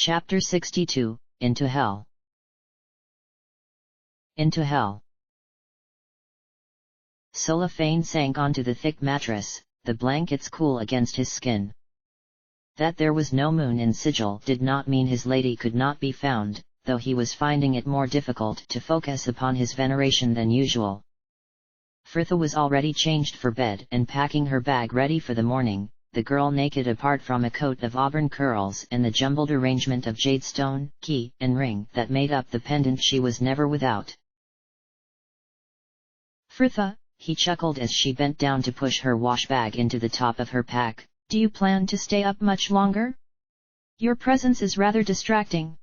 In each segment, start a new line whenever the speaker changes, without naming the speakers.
Chapter 62, Into Hell. Into Hell. Cellophane sank onto the thick mattress, the blankets cool against his skin. That there was no moon in Sigil did not mean his lady could not be found, though he was finding it more difficult to focus upon his veneration than usual. Fritha was already changed for bed and packing her bag ready for the morning, the girl naked apart from a coat of auburn curls and the jumbled arrangement of jadestone, key, and ring that made up the pendant she was never without. "Fritha," he chuckled as she bent down to push her wash bag into the top of her pack, "do you plan to stay up much longer? Your presence is rather distracting."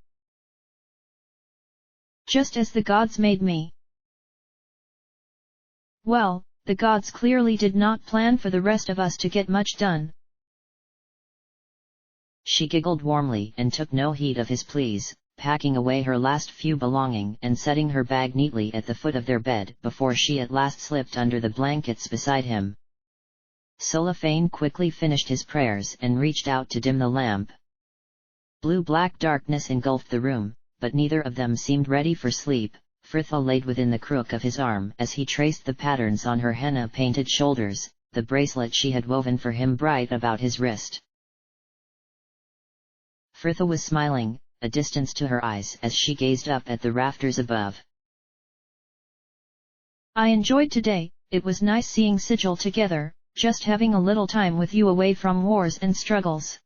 "Just as the gods made me." "Well, the gods clearly did not plan for the rest of us to get much done." She giggled warmly and took no heed of his pleas, packing away her last few belongings and setting her bag neatly at the foot of their bed before she at last slipped under the blankets beside him. Cellophane quickly finished his prayers and reached out to dim the lamp. Blue-black darkness engulfed the room, but neither of them seemed ready for sleep. Fritha laid within the crook of his arm as he traced the patterns on her henna-painted shoulders, the bracelet she had woven for him bright about his wrist. Fritha was smiling, a distance to her eyes as she gazed up at the rafters above. "I enjoyed today, it was nice seeing Sigil together, just having a little time with you away from wars and struggles.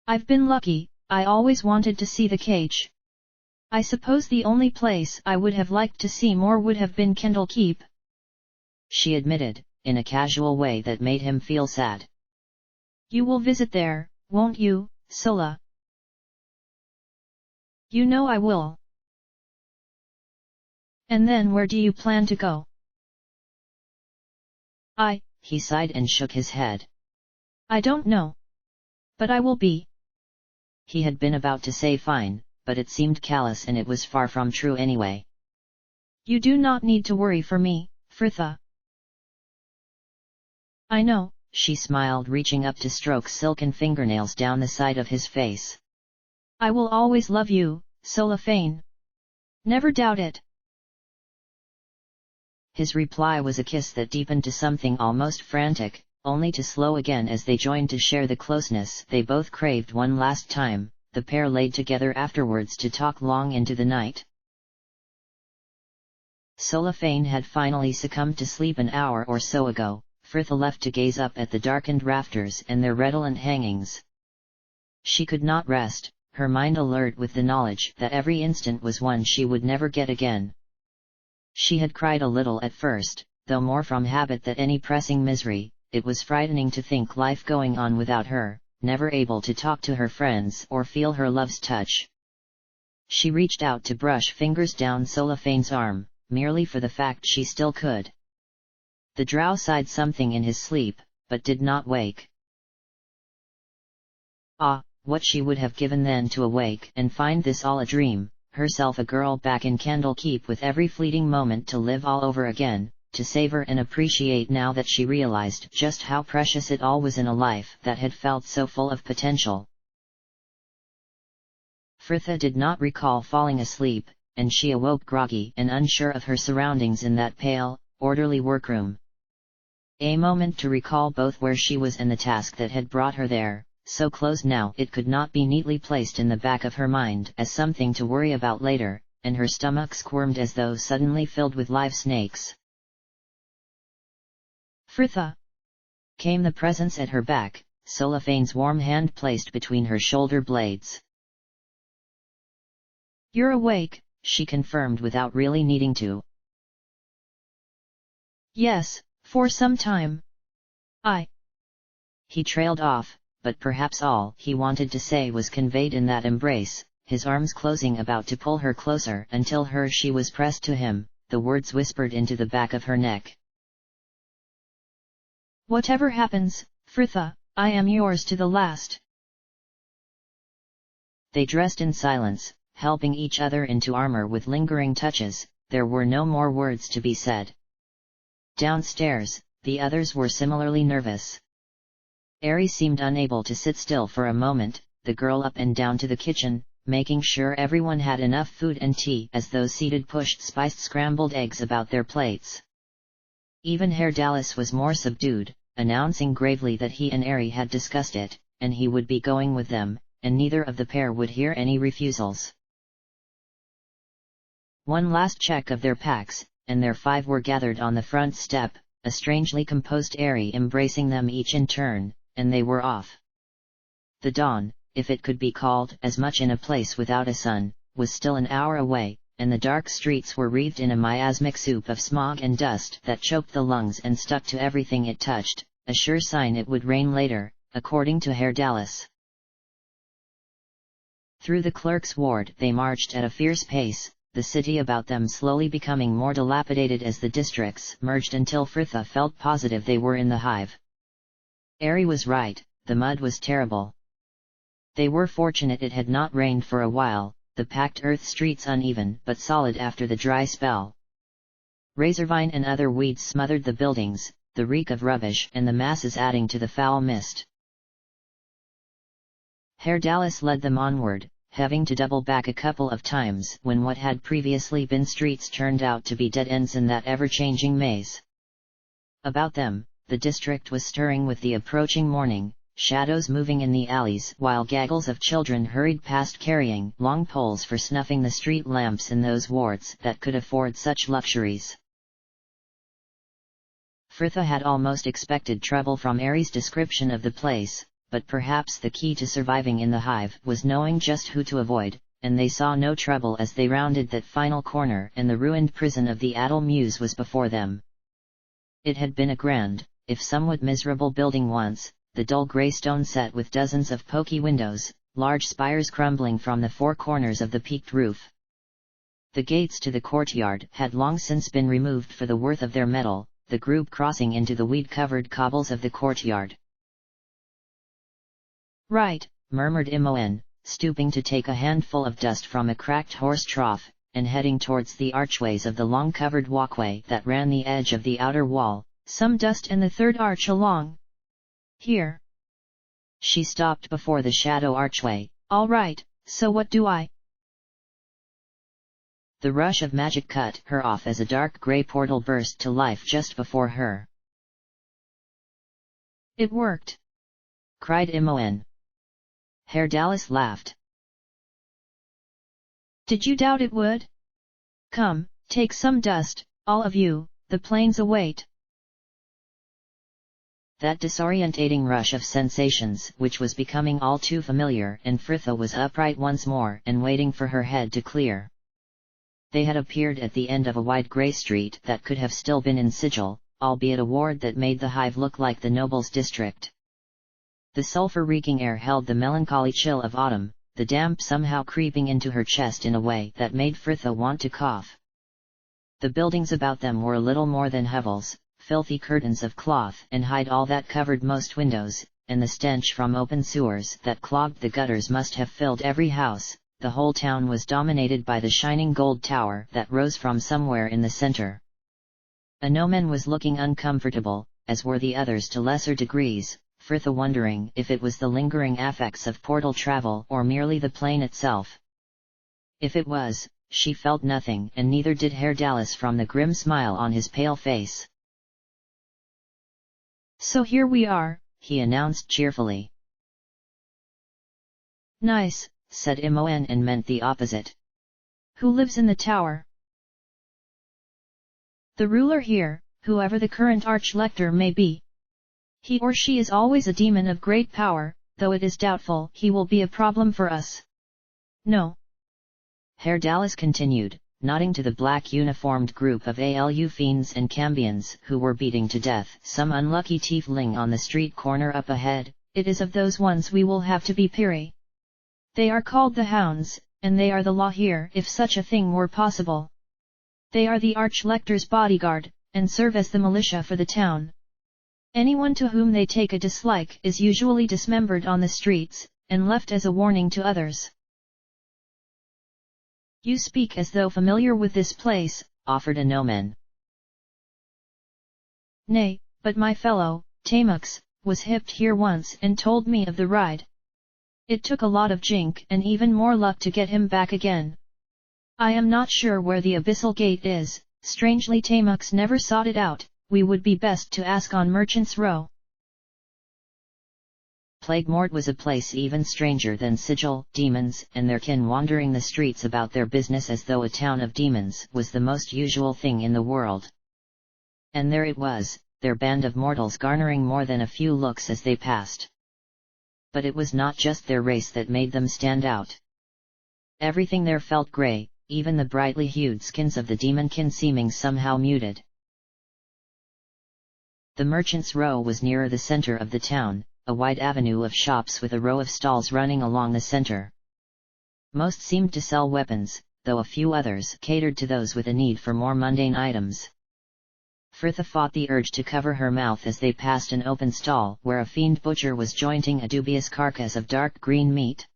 I've been lucky, I always wanted to see the cage. I suppose the only place I would have liked to see more would have been Kendall Keep," she admitted, in a casual way that made him feel sad. "You will visit there, won't you, Scylla?" "You know I will." "And then where do you plan to go?" He sighed and shook his head. "I don't know. But I will be." He had been about to say fine, but it seemed callous and it was far from true anyway. "You do not need to worry for me, Fritha." "I know," she smiled, reaching up to stroke silken fingernails down the side of his face. "I will always love you, Cellophane. Never doubt it." His reply was a kiss that deepened to something almost frantic, only to slow again as they joined to share the closeness they both craved one last time. The pair laid together afterwards to talk long into the night. Cellophane had finally succumbed to sleep an hour or so ago. Fritha left to gaze up at the darkened rafters and their redolent hangings. She could not rest, her mind alert with the knowledge that every instant was one she would never get again. She had cried a little at first, though more from habit than any pressing misery. It was frightening to think life going on without her, never able to talk to her friends or feel her love's touch. She reached out to brush fingers down Cellophane's arm, merely for the fact she still could. The drow sighed something in his sleep, but did not wake. What she would have given then to awake and find this all a dream, herself a girl back in Kendall Keep with every fleeting moment to live all over again, to savor and appreciate now that she realized just how precious it all was in a life that had felt so full of potential. Fritha did not recall falling asleep, and she awoke groggy and unsure of her surroundings in that pale, orderly workroom. A moment to recall both where she was and the task that had brought her there, so close now it could not be neatly placed in the back of her mind as something to worry about later, and her stomach squirmed as though suddenly filled with live snakes. "Fritha!" came the presence at her back, Cellophane's warm hand placed between her shoulder blades. "You're awake," she confirmed without really needing to. "Yes, for some time." He trailed off, but perhaps all he wanted to say was conveyed in that embrace, his arms closing about to pull her closer until she was pressed to him, the words whispered into the back of her neck. "Whatever happens, Fritha, I am yours to the last." They dressed in silence, helping each other into armor with lingering touches. There were no more words to be said. Downstairs, the others were similarly nervous. Ari seemed unable to sit still for a moment, the girl up and down to the kitchen, making sure everyone had enough food and tea as those seated pushed spiced scrambled eggs about their plates. Even Herr Dallas was more subdued, announcing gravely that he and Ari had discussed it, and he would be going with them, and neither of the pair would hear any refusals. One last check of their packs, and their 5 were gathered on the front step, a strangely composed Ari embracing them each in turn, and they were off. The dawn, if it could be called as much in a place without a sun, was still an hour away, and the dark streets were wreathed in a miasmic soup of smog and dust that choked the lungs and stuck to everything it touched, a sure sign it would rain later, according to Herr Dallas. Through the clerk's ward they marched at a fierce pace, the city about them slowly becoming more dilapidated as the districts merged until Fritha felt positive they were in the hive. Ari was right, the mud was terrible. They were fortunate it had not rained for a while, the packed earth streets uneven but solid after the dry spell. Razorvine and other weeds smothered the buildings, the reek of rubbish and the masses adding to the foul mist. Herr Dallas led them onward, having to double back a couple of times when what had previously been streets turned out to be dead ends in that ever-changing maze. About them, the district was stirring with the approaching morning, shadows moving in the alleys while gaggles of children hurried past carrying long poles for snuffing the street lamps in those wards that could afford such luxuries. Fritha had almost expected trouble from Ari's description of the place, but perhaps the key to surviving in the hive was knowing just who to avoid, and they saw no trouble as they rounded that final corner and the ruined prison of the Adel Mews was before them. It had been a grand, if somewhat miserable building once, the dull grey stone set with dozens of poky windows, large spires crumbling from the 4 corners of the peaked roof. The gates to the courtyard had long since been removed for the worth of their metal, the group crossing into the weed-covered cobbles of the courtyard. "Right," murmured Imoen, stooping to take a handful of dust from a cracked horse trough, and heading towards the archways of the long covered walkway that ran the edge of the outer wall, "some dust and the 3rd arch along. Here." She stopped before the shadow archway. "All right, so what do I?" The rush of magic cut her off as a dark grey portal burst to life just before her. "It worked!" cried Imoen. Herr Dallas laughed. "Did you doubt it would? Come, take some dust, all of you, the planes await." That disorientating rush of sensations which was becoming all too familiar, and Fritha was upright once more and waiting for her head to clear. They had appeared at the end of a wide grey street that could have still been in sigil, albeit a ward that made the hive look like the nobles' district. The sulphur-reeking air held the melancholy chill of autumn, the damp somehow creeping into her chest in a way that made Fritha want to cough. The buildings about them were little more than hovels, filthy curtains of cloth and hide all that covered most windows, and the stench from open sewers that clogged the gutters must have filled every house. The whole town was dominated by the shining gold tower that rose from somewhere in the center. Anomen was looking uncomfortable, as were the others to lesser degrees, Fritha wondering if it was the lingering affects of portal travel or merely the plane itself. If it was, she felt nothing, and neither did Herr Dallas from the grim smile on his pale face. "So here we are," he announced cheerfully. "Nice," said Imoen, and meant the opposite. "Who lives in the tower?" "The ruler here, whoever the current arch-lector may be. He or she is always a demon of great power, though it is doubtful he will be a problem for us. No," Herr Dallas continued, nodding to the black-uniformed group of ALU fiends and cambions who were beating to death some unlucky tiefling on the street corner up ahead, "it is of those ones we will have to be peary. They are called the Hounds, and they are the law here if such a thing were possible. They are the Arch-Lector's bodyguard, and serve as the militia for the town. Anyone to whom they take a dislike is usually dismembered on the streets, and left as a warning to others." "You speak as though familiar with this place," offered Anomen. "Nay, but my fellow, Tamux, was hipped here once and told me of the ride.
It took a lot of jink and even more luck to get him back again. I am not sure where the abyssal gate is, strangely Tamux never sought it out, we would be best to ask on Merchant's Row.
Plaguemort was a place even stranger than Sigil, demons and their kin wandering the streets about their business as though a town of demons was the most usual thing in the world. And there it was, their band of mortals garnering more than a few looks as they passed. But it was not just their race that made them stand out. Everything there felt grey, even the brightly hued skins of the demonkin seeming somehow muted. The Merchant's Row was nearer the center of the town, a wide avenue of shops with a row of stalls running along the center. Most seemed to sell weapons, though a few others catered to those with a need for more mundane items. Frithha fought the urge to cover her mouth as they passed an open stall where a fiend butcher was jointing a dubious carcass of dark green meat.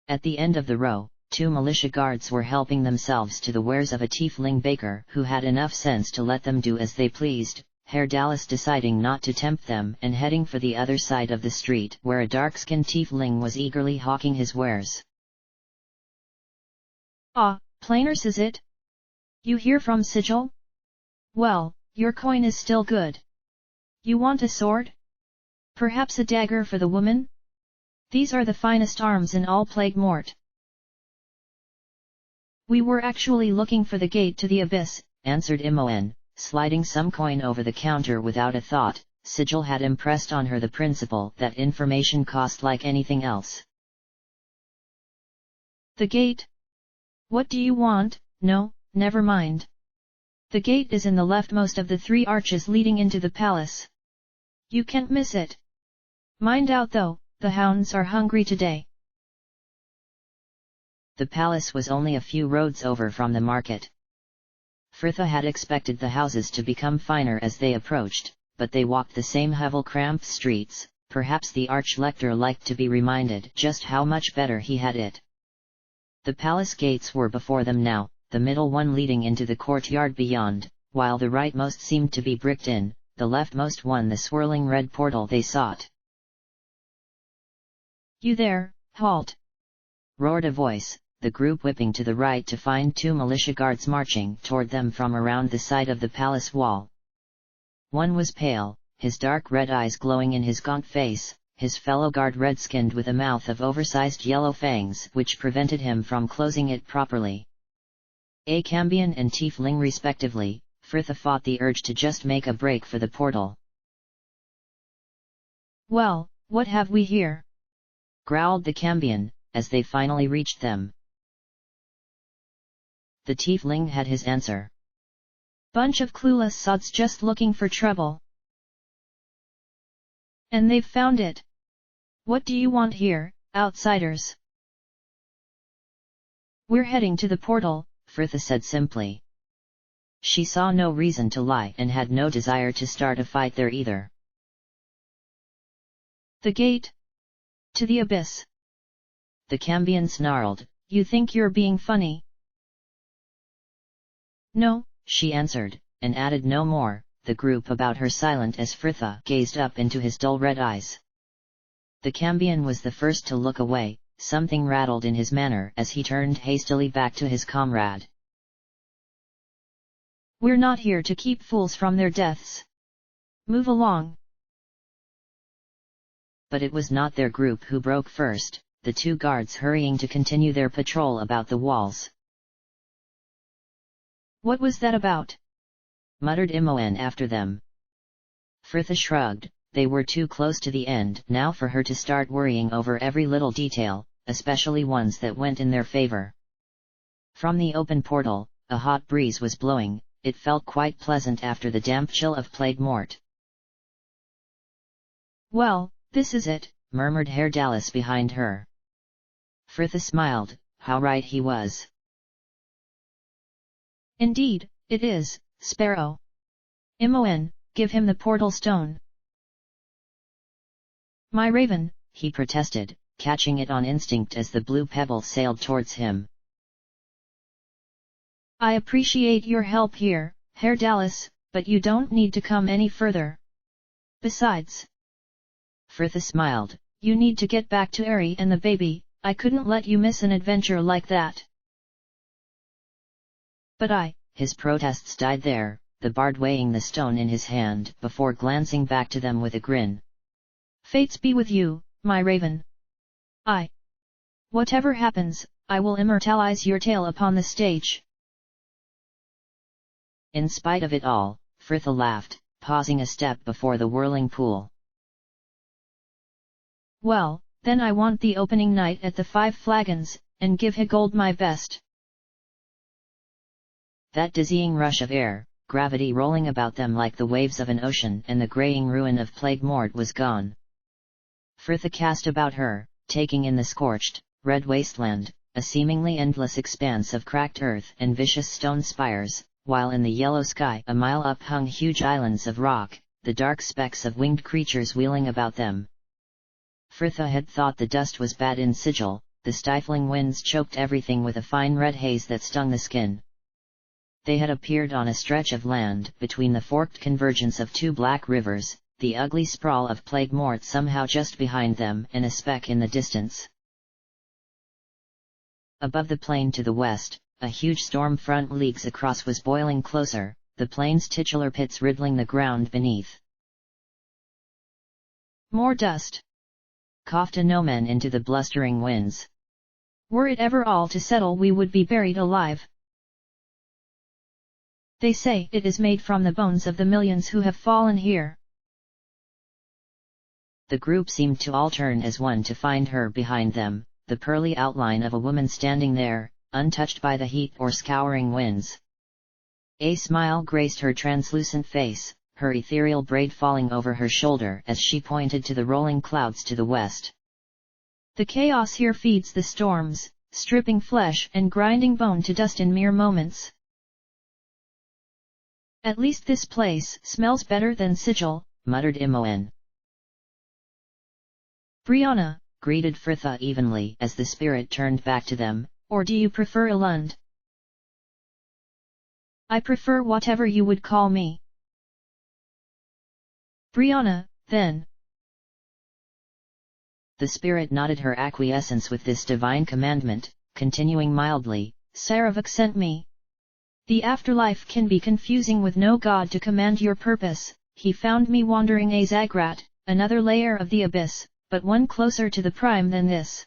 At the end of the row, 2 militia guards were helping themselves to the wares of a tiefling baker who had enough sense to let them do as they pleased, Herr Dallas deciding not to tempt them and heading for the other side of the street where a dark-skinned tiefling was eagerly hawking his wares.
Ah, Plainers is it? You hear from Sigil? Well, your coin is still good. You want a sword? Perhaps a dagger for the woman? These are the finest arms in all Plaguemort. We were actually looking for the gate to the abyss, answered Imoen, sliding some coin over the counter without a thought. Sigil had impressed on her the principle that information cost like anything else. The gate? What do you want? No, never mind. The gate is in the leftmost of the 3 arches leading into the palace. You can't miss it. Mind out though, the hounds are hungry today.
The palace was only a few roads over from the market. Frithha had expected the houses to become finer as they approached, but they walked the same hovel-cramped streets. Perhaps the Archlector liked to be reminded just how much better he had it. The palace gates were before them now, the middle one leading into the courtyard beyond, while the rightmost seemed to be bricked in, the leftmost one the swirling red portal they sought.
You there, halt!
Roared a voice, the group whipping to the right to find 2 militia guards marching toward them from around the side of the palace wall. One was pale, his dark red eyes glowing in his gaunt face, his fellow guard red-skinned with a mouth of oversized yellow fangs which prevented him from closing it properly. A Cambion and Tiefling respectively, Frithha fought the urge to just make a break for the portal.
Well, what have we here?
Growled the Cambion, as they finally reached them. The Tiefling had his answer.
Bunch of clueless sods just looking for trouble. And they've found it. What do you want here, outsiders? We're heading to the portal,
Frithha said simply. She saw no reason to lie and had no desire to start a fight there either.
The gate? To the abyss.
The Cambion snarled.
You think you're being funny? No,
she answered, and added no more, the group about her silent as Frithha gazed up into his dull red eyes. The Cambion was the first to look away, something rattled in his manner as he turned hastily back to his comrade.
We're not here to keep fools from their deaths. Move along.
But it was not their group who broke first, the 2 guards hurrying to continue their patrol about the walls.
What was that about?
Muttered Imoen after them. Frithha shrugged. They were too close to the end now for her to start worrying over every little detail, especially ones that went in their favor. From the open portal, a hot breeze was blowing. It felt quite pleasant after the damp chill of Plaguemort.
Well, this is it,
murmured Herr Dallas behind her. Frithha smiled, how right he was.
Indeed, it is, Sparrow. Imoen, give him the portal stone. My raven,
he protested, catching it on instinct as the blue pebble sailed towards him.
I appreciate your help here, Herr Dallas, but you don't need to come any further. Besides,
Frithha smiled,
You need to get back to Ari and the baby, I couldn't let you miss an adventure like that. But
his protests died there, the bard weighing the stone in his hand before glancing back to them with a grin.
Fates be with you, my raven. Whatever happens, I will immortalize your tale upon the stage.
In spite of it all, Fritha laughed, pausing a step before the whirling pool.
Well, then I want the opening night at the 5 Flagons, and give Higold my best.
That dizzying rush of air, gravity rolling about them like the waves of an ocean and the greying ruin of Plague Mort was gone. Fritha cast about her, taking in the scorched, red wasteland, a seemingly endless expanse of cracked earth and vicious stone spires, while in the yellow sky a mile up hung huge islands of rock, the dark specks of winged creatures wheeling about them. Fritha had thought the dust was bad in Sigil, the stifling winds choked everything with a fine red haze that stung the skin. They had appeared on a stretch of land between the forked convergence of 2 black rivers, the ugly sprawl of Plague Mort somehow just behind them and a speck in the distance. Above the plain to the west, a huge storm front leagues across was boiling closer, the plain's titular pits riddling the ground beneath.
More dust!
Coughed a Nomen into the blustering winds.
Were it ever all to settle, we would be buried alive. They say it is made from the bones of the millions who have fallen here.
The group seemed to all turn as one to find her behind them, the pearly outline of a woman standing there, untouched by the heat or scouring winds. A smile graced her translucent face, her ethereal braid falling over her shoulder as she pointed to the rolling clouds to the west.
The chaos here feeds the storms, stripping flesh and grinding bone to dust in mere moments. At least this place smells better than Sigil,
muttered Imoen.
Brianna,
greeted Fritha evenly as the spirit turned back to them,
or do you prefer Elund? I prefer whatever you would call me. Brianna, then.
The spirit nodded her acquiescence with this divine commandment, continuing mildly,
Saravak sent me. The afterlife can be confusing with no god to command your purpose. He found me wandering a Zagrat, another layer of the abyss, but one closer to the prime than this.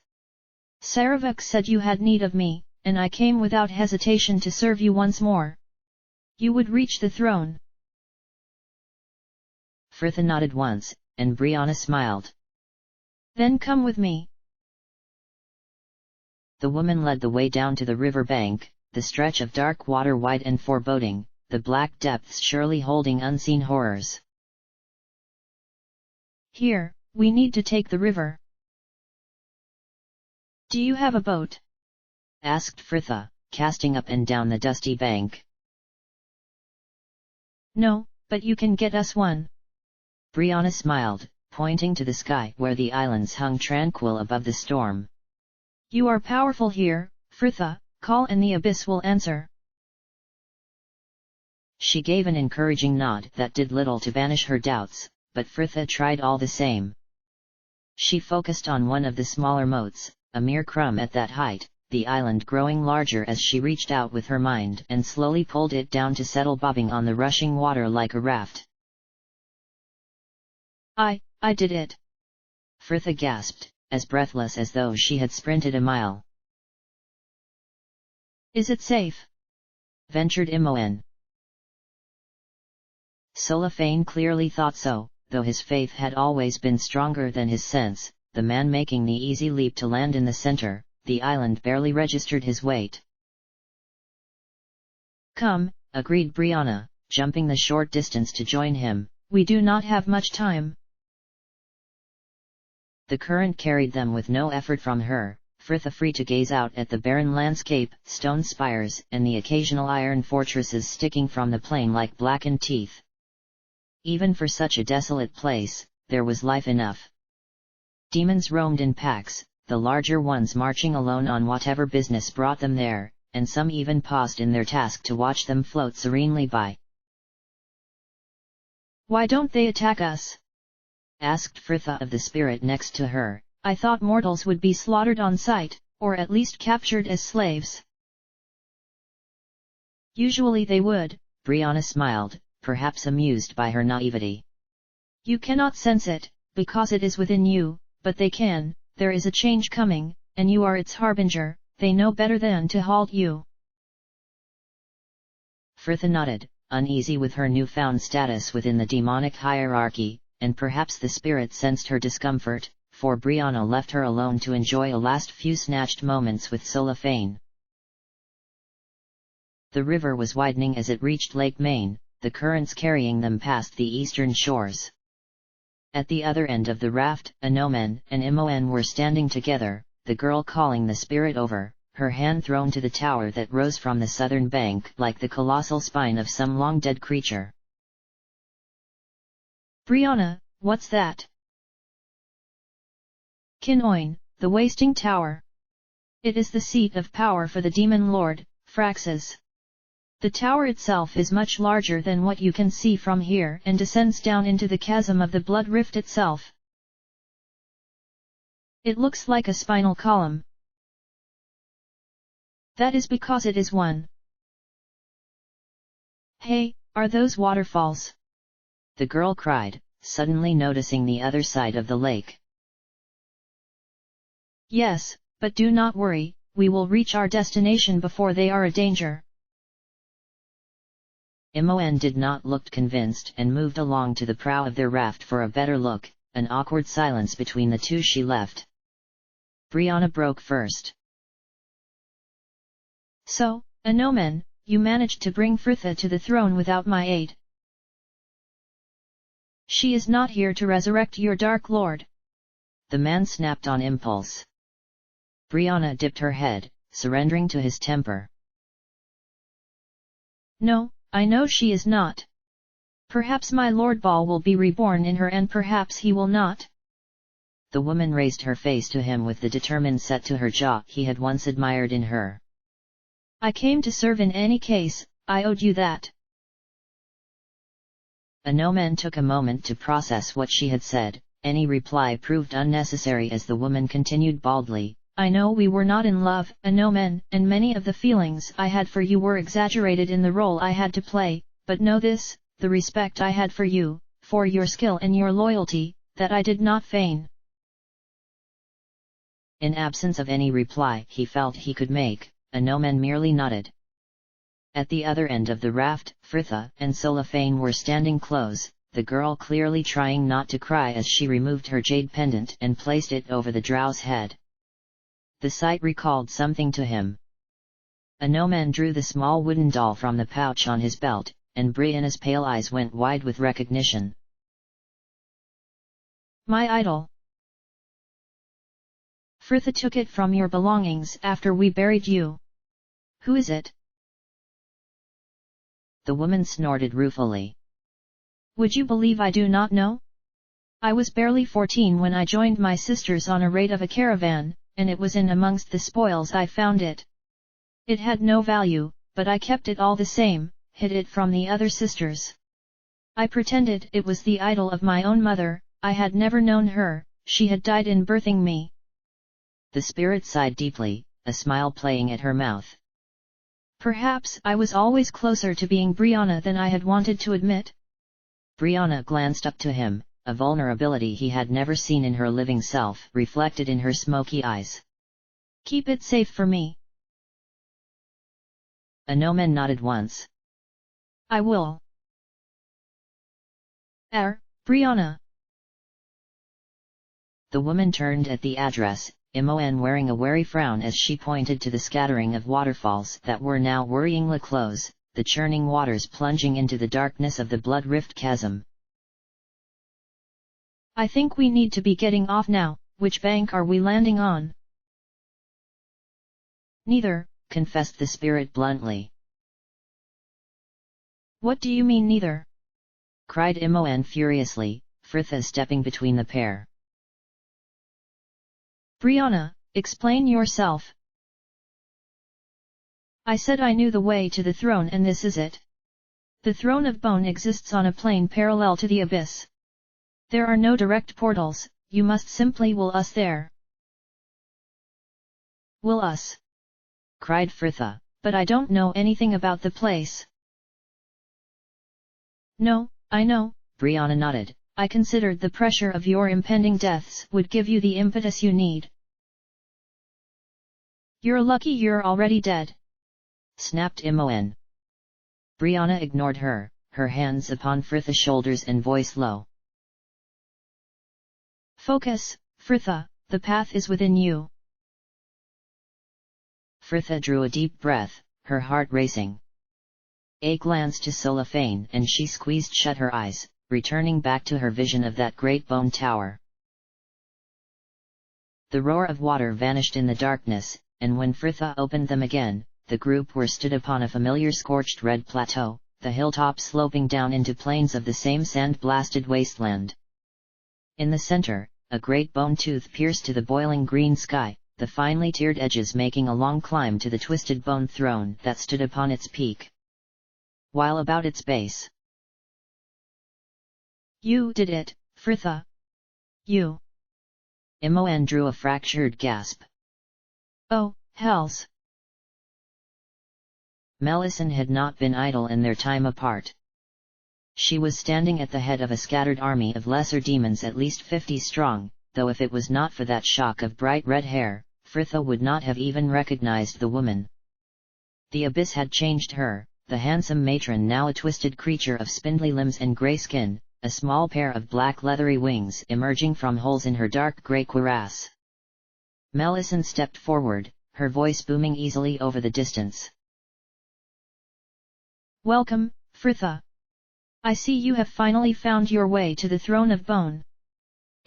Saravak said you had need of me, and I came without hesitation to serve you once more. You would reach the throne.
Fritha nodded once, and Brianna smiled.
Then come with me.
The woman led the way down to the river bank, the stretch of dark water wide and foreboding, the black depths surely holding unseen horrors.
Here, we need to take the river. Do you have a boat?
Asked Fritha, casting up and down the dusty bank.
No, but you can get us one.
Brianna smiled, pointing to the sky where the islands hung tranquil above the storm.
You are powerful here, Fritha. Call and the abyss will answer.
She gave an encouraging nod that did little to banish her doubts, but Fritha tried all the same. She focused on one of the smaller moats, a mere crumb at that height, the island growing larger as she reached out with her mind and slowly pulled it down to settle bobbing on the rushing water like a raft.
I did it!
Fritha gasped, as breathless as though she had sprinted a mile.
Is it safe?
Ventured Imoen. Solafane clearly thought so, though his faith had always been stronger than his sense. The man making the easy leap to land in the center, the island barely registered his weight.
Come,
agreed Brianna, jumping the short distance to join him.
We do not have much time.
The current carried them with no effort from her, Fritha free to gaze out at the barren landscape, stone spires and the occasional iron fortresses sticking from the plain like blackened teeth. Even for such a desolate place, there was life enough. Demons roamed in packs, the larger ones marching alone on whatever business brought them there, and some even paused in their task to watch them float serenely by.
Why don't they attack us?
Asked Fritha of the spirit next to her,
I thought mortals would be slaughtered on sight, or at least captured as slaves. Usually they would,
Brianna smiled, perhaps amused by her naivety.
You cannot sense it, because it is within you, but they can. There is a change coming, and you are its harbinger. They know better than to halt you.
Frithha nodded, uneasy with her newfound status within the demonic hierarchy, and perhaps the spirit sensed her discomfort, for Brianna left her alone to enjoy a last few snatched moments with Solafane. The river was widening as it reached Lake Main, the currents carrying them past the eastern shores. At the other end of the raft, Anomen and Imoen were standing together, the girl calling the spirit over, her hand thrown to the tower that rose from the southern bank like the colossal spine of some long-dead creature.
Brianna, what's that? Kinoin, the wasting tower. It is the seat of power for the demon lord, Phraxus. The tower itself is much larger than what you can see from here and descends down into the chasm of the blood rift itself. It looks like a spinal column. That is because it is one. Hey, are those waterfalls?
The girl cried, suddenly noticing the other side of the lake.
Yes, but do not worry, we will reach our destination before they are a danger.
Imoen did not look convinced and moved along to the prow of their raft for a better look. An awkward silence between the two she left. Brianna broke first.
So, Anomen, you managed to bring Frithha to the throne without my aid. She is not here to resurrect your Dark Lord.
The man snapped on impulse. Brianna dipped her head, surrendering to his temper.
No, I know she is not. Perhaps my Lord Bal will be reborn in her and perhaps he will not.
The woman raised her face to him with the determined set to her jaw he had once admired in her.
I came to serve in any case, I owed you that.
Anomen took a moment to process what she had said. Any reply proved unnecessary as the woman continued baldly.
I know we were not in love, Anomen, and many of the feelings I had for you were exaggerated in the role I had to play, but know this, the respect I had for you, for your skill and your loyalty, that I did not feign.
In absence of any reply he felt he could make, Anomen merely nodded. At the other end of the raft, Frithha and Solafane were standing close, the girl clearly trying not to cry as she removed her jade pendant and placed it over the drow's head. The sight recalled something to him. Anomen drew the small wooden doll from the pouch on his belt, and Brianna's pale eyes went wide with recognition.
My idol. Frithha took it from your belongings after we buried you. Who is it?
The woman snorted ruefully.
Would you believe I do not know? I was barely 14 when I joined my sisters on a raid of a caravan, and it was in amongst the spoils I found it. It had no value, but I kept it all the same, hid it from the other sisters. I pretended it was the idol of my own mother. I had never known her, she had died in birthing me.
The spirit sighed deeply, a smile playing at her mouth.
Perhaps I was always closer to being Brianna than I had wanted to admit.
Brianna glanced up to him, a vulnerability he had never seen in her living self reflected in her smoky eyes.
Keep it safe for me.
Anomen nodded once.
I will. Brianna.
The woman turned at the address, Imoen wearing a wary frown as she pointed to the scattering of waterfalls that were now worryingly close, the churning waters plunging into the darkness of the blood rift chasm.
I think we need to be getting off now. Which bank are we landing on? Neither,
confessed the spirit bluntly.
What do you mean neither?
Cried Imoen furiously, Frithha stepping between the pair.
Brianna, explain yourself. I said I knew the way to the throne and this is it. The throne of bone exists on a plane parallel to the abyss. There are no direct portals, you must simply will us there. will us?" cried Frithha, "but I don't know anything about the place." "No, I know," Brianna nodded, "I considered the pressure of your impending deaths would give you the impetus you need." "You're lucky you're already dead," snapped Imoen.
Brianna ignored her, her hands upon Fritha's shoulders and voice low.
"Focus, Fritha, the path is within you."
Fritha drew a deep breath, her heart racing. A glance to Solafane and she squeezed shut her eyes, returning back to her vision of that great bone tower. The roar of water vanished in the darkness, and when Fritha opened them again, the group were stood upon a familiar scorched red plateau, the hilltop sloping down into plains of the same sand-blasted wasteland. In the center, a great bone tooth pierced to the boiling green sky, the finely tiered edges making a long climb to the twisted bone throne that stood upon its peak. While about its base,
"You did it, Fritha. You."
Imoen drew a fractured gasp.
"Oh, hells."
Melisande had not been idle in their time apart. She was standing at the head of a scattered army of lesser demons at least 50 strong, though if it was not for that shock of bright red hair, Fritha would not have even recognized the woman. The abyss had changed her, the handsome matron now a twisted creature of spindly limbs and grey skin, a small pair of black leathery wings emerging from holes in her dark grey cuirass. Melisande stepped forward, her voice booming easily over the distance.
"Welcome, Fritha. I see you have finally found your way to the throne of bone.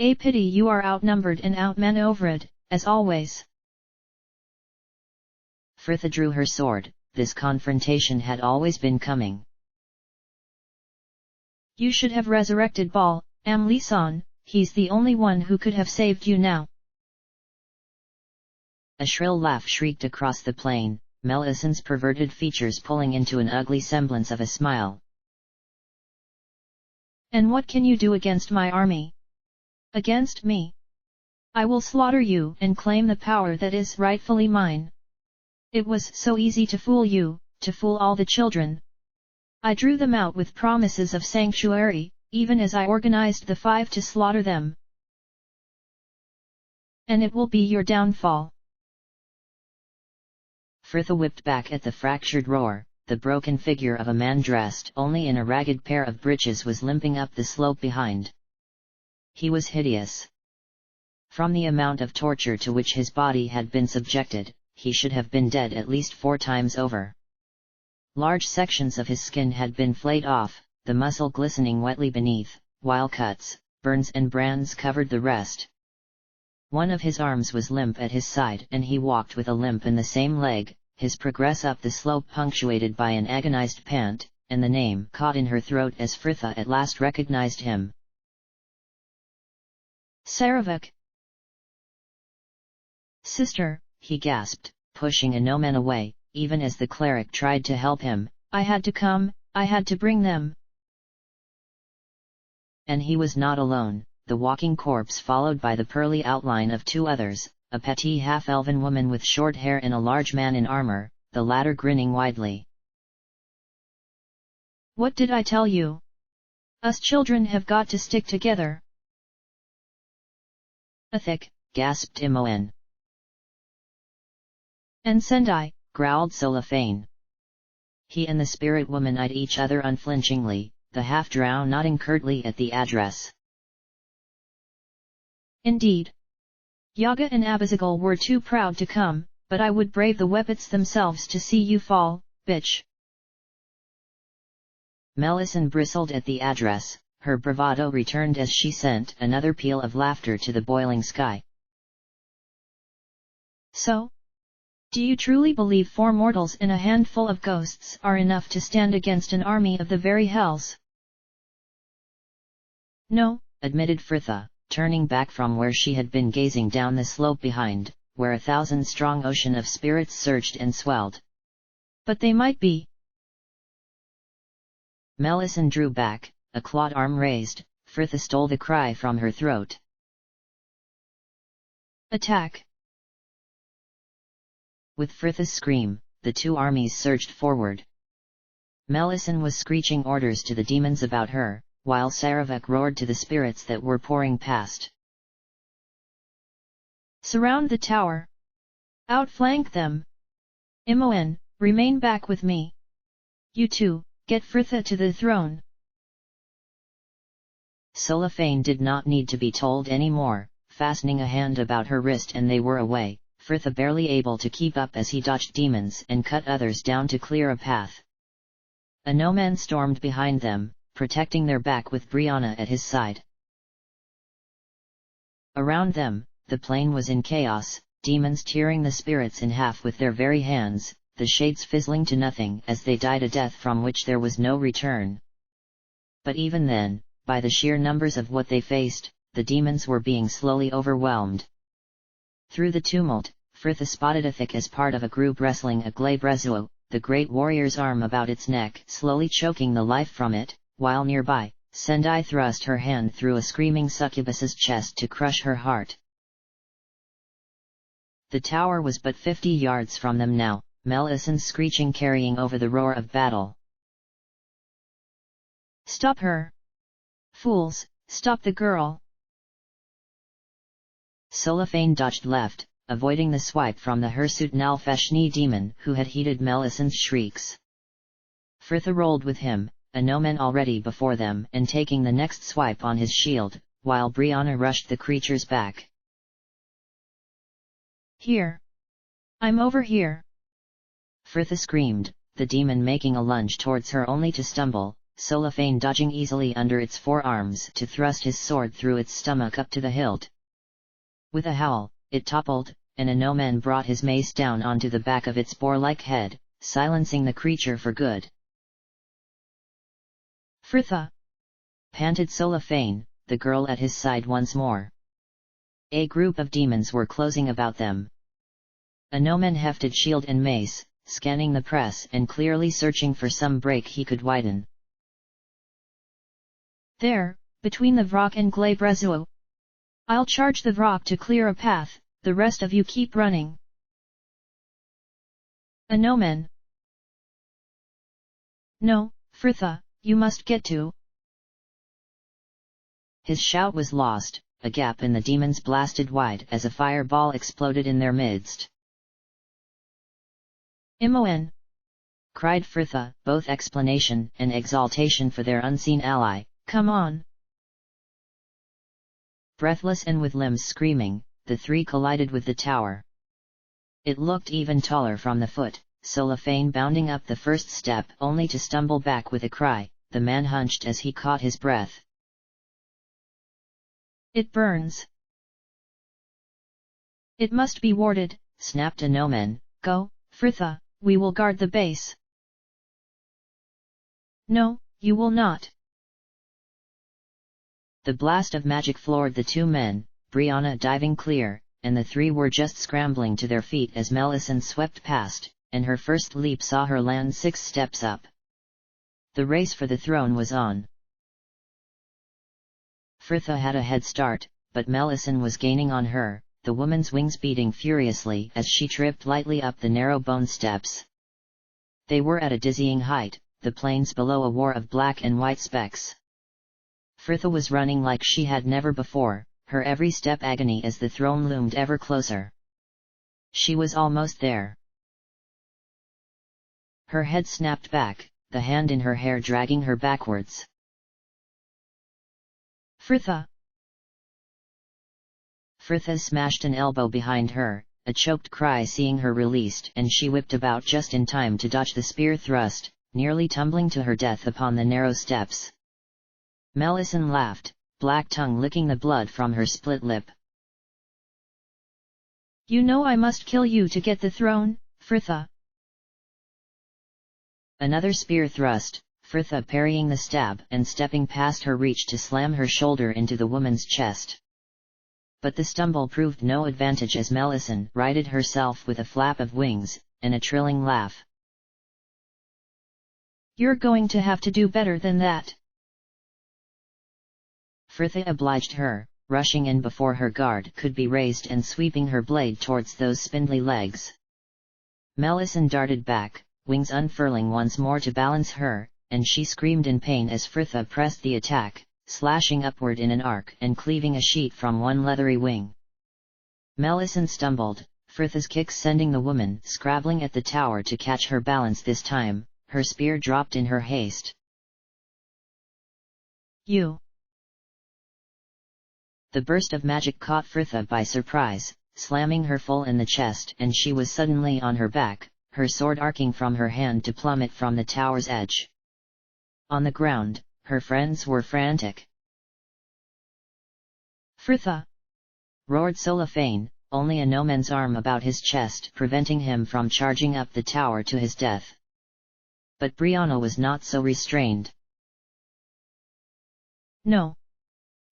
A pity you are outnumbered and outmaneuvered, as always."
Fritha drew her sword, this confrontation had always been coming.
"You should have resurrected Bal, Amlisan, he's the only one who could have saved you now."
A shrill laugh shrieked across the plain, Melisande's perverted features pulling into an ugly semblance of a smile.
"And what can you do against my army? Against me? I will slaughter you and claim the power that is rightfully mine. It was so easy to fool you, to fool all the children. I drew them out with promises of sanctuary, even as I organized the 5 to slaughter them. And it will be your downfall."
Fritha whipped back at the fractured roar. The broken figure of a man dressed only in a ragged pair of breeches was limping up the slope behind. He was hideous. From the amount of torture to which his body had been subjected, he should have been dead at least 4 times over. Large sections of his skin had been flayed off, the muscle glistening wetly beneath, while cuts, burns and brands covered the rest. One of his arms was limp at his side and he walked with a limp in the same leg, his progress up the slope punctuated by an agonized pant, and the name caught in her throat as Fritha at last recognized him.
"Saravik." "Sister,"
he gasped, pushing Inomen away, even as the cleric tried to help him.
"I had to come, I had to bring them."
And he was not alone, the walking corpse followed by the pearly outline of 2 others, a petite half-elven woman with short hair and a large man in armor, the latter grinning widely.
"What did I tell you? Us children have got to stick together."
"Athik," gasped Imoen.
"And Sendai,"
growled Solafane. He and the spirit woman eyed each other unflinchingly, the half-drow nodding curtly at the address.
"Indeed. Yaga and Abizagal were too proud to come, but I would brave the Weppets themselves to see you fall, bitch."
Melisande bristled at the address, her bravado returned as she sent another peal of laughter to the boiling sky.
"So? Do you truly believe 4 mortals and a handful of ghosts are enough to stand against an army of the very hells?"
"No," admitted Fritha, turning back from where she had been gazing down the slope behind, where a 1,000-strong ocean of spirits surged and swelled.
"But they might be."
Melisande drew back, a clawed arm raised. Fritha stole the cry from her throat.
"Attack!"
With Frith's scream, the two armies surged forward. Melisande was screeching orders to the demons about her, while Saravek roared to the spirits that were pouring past.
Surround the tower! Outflank them! Imoen, remain back with me! You two, get Fritha to the throne!
Solophane did not need to be told any more, fastening a hand about her wrist and they were away, Fritha barely able to keep up as he dodged demons and cut others down to clear a path. A no-man stormed behind them, protecting their back with Brianna at his side. Around them, the plain was in chaos, demons tearing the spirits in half with their very hands, the shades fizzling to nothing as they died a death from which there was no return. But even then, by the sheer numbers of what they faced, the demons were being slowly overwhelmed. Through the tumult, Fritha spotted Athik as part of a group wrestling a Glabrezuo, the great warrior's arm about its neck slowly choking the life from it, while nearby, Sendai thrust her hand through a screaming succubus's chest to crush her heart. The tower was but 50 yards from them now, Melisande screeching carrying over the roar of battle.
Stop her! Fools, stop the girl!
Solophane dodged left, avoiding the swipe from the hirsute Nalfeshni demon who had heeded Melisande's shrieks. Fritha rolled with him, a no-man already before them and taking the next swipe on his shield, while Brianna rushed the creature's back.
Here! I'm over here!
Fritha screamed, the demon making a lunge towards her only to stumble, Solophane dodging easily under its forearms to thrust his sword through its stomach up to the hilt. With a howl, it toppled, and a no-man brought his mace down onto the back of its boar-like head, silencing the creature for good.
Fritha!
Panted Solophane, the girl at his side once more. A group of demons were closing about them. A no-man hefted shield and mace, scanning the press and clearly searching for some break he could widen.
There, between the Vrock and Glabrezuo. I'll charge the Vrock to clear a path, the rest of you keep running. A no-man. No, Fritha, you must get to.
His shout was lost, a gap in the demons blasted wide as a fireball exploded in their midst.
Imoen!
Cried Fritha, both explanation and exaltation for their unseen ally,
come on!
Breathless and with limbs screaming, the three collided with the tower. It looked even taller from the foot, Solophane bounding up the first step only to stumble back with a cry, the man hunched as he caught his breath.
It burns! It must be warded,
snapped a no-man.
Go, Fritha, we will guard the base. No, you will not.
The blast of magic floored the two men, Brianna diving clear, and the three were just scrambling to their feet as Melisande swept past, and her first leap saw her land 6 steps up. The race for the throne was on. Fritha had a head start, but Melisande was gaining on her, the woman's wings beating furiously as she tripped lightly up the narrow bone steps. They were at a dizzying height, the plains below a war of black and white specks. Fritha was running like she had never before, her every step agony as the throne loomed ever closer. She was almost there. Her head snapped back, the hand in her hair dragging her backwards.
Fritha!
Fritha smashed an elbow behind her, a choked cry seeing her released, and she whipped about just in time to dodge the spear thrust, nearly tumbling to her death upon the narrow steps. Melisande laughed, black tongue licking the blood from her split lip.
You know I must kill you to get the throne, Fritha.
Another spear thrust, Fritha parrying the stab and stepping past her reach to slam her shoulder into the woman's chest. But the stumble proved no advantage as Melisande righted herself with a flap of wings, and a trilling laugh.
You're going to have to do better than that.
Fritha obliged her, rushing in before her guard could be raised and sweeping her blade towards those spindly legs. Melisande darted back, wings unfurling once more to balance her, and she screamed in pain as Frithha pressed the attack, slashing upward in an arc and cleaving a sheet from one leathery wing. Melisande stumbled, Frithha's kicks sending the woman scrabbling at the tower to catch her balance this time. Her spear dropped in her haste.
You!
The burst of magic caught Frithha by surprise, slamming her full in the chest, and she was suddenly on her back, her sword arcing from her hand to plummet from the tower's edge. On the ground, her friends were frantic.
Frithha!
Roared Solafane, only a noman's arm about his chest preventing him from charging up the tower to his death. But Brianna was not so restrained.
No!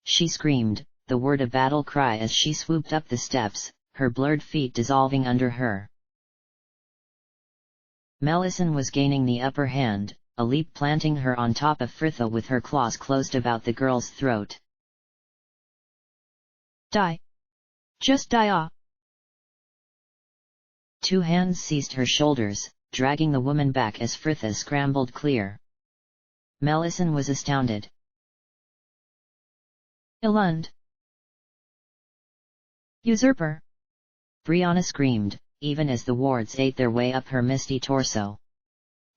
She screamed, the word a battle cry as she swooped up the steps, her blurred feet dissolving under her. Melisande was gaining the upper hand, a leap planting her on top of Frithha with her claws closed about the girl's throat.
Die! Just die! Ah!
Two hands seized her shoulders, dragging the woman back as Frithha scrambled clear. Melisande was astounded.
Elund! Usurper!
Brianna screamed, even as the wards ate their way up her misty torso.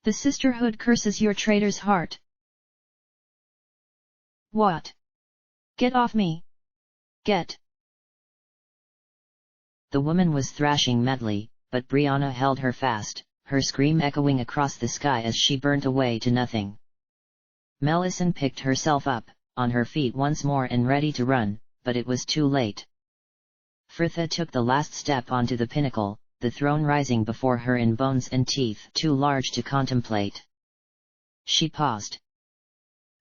The sisterhood curses your traitor's heart! What? Get off me! Get!
The woman was thrashing madly, but Brianna held her fast, her scream echoing across the sky as she burnt away to nothing. Melisande picked herself up, on her feet once more and ready to run, but it was too late. Frithha took the last step onto the pinnacle, the throne rising before her in bones and teeth too large to contemplate. She paused.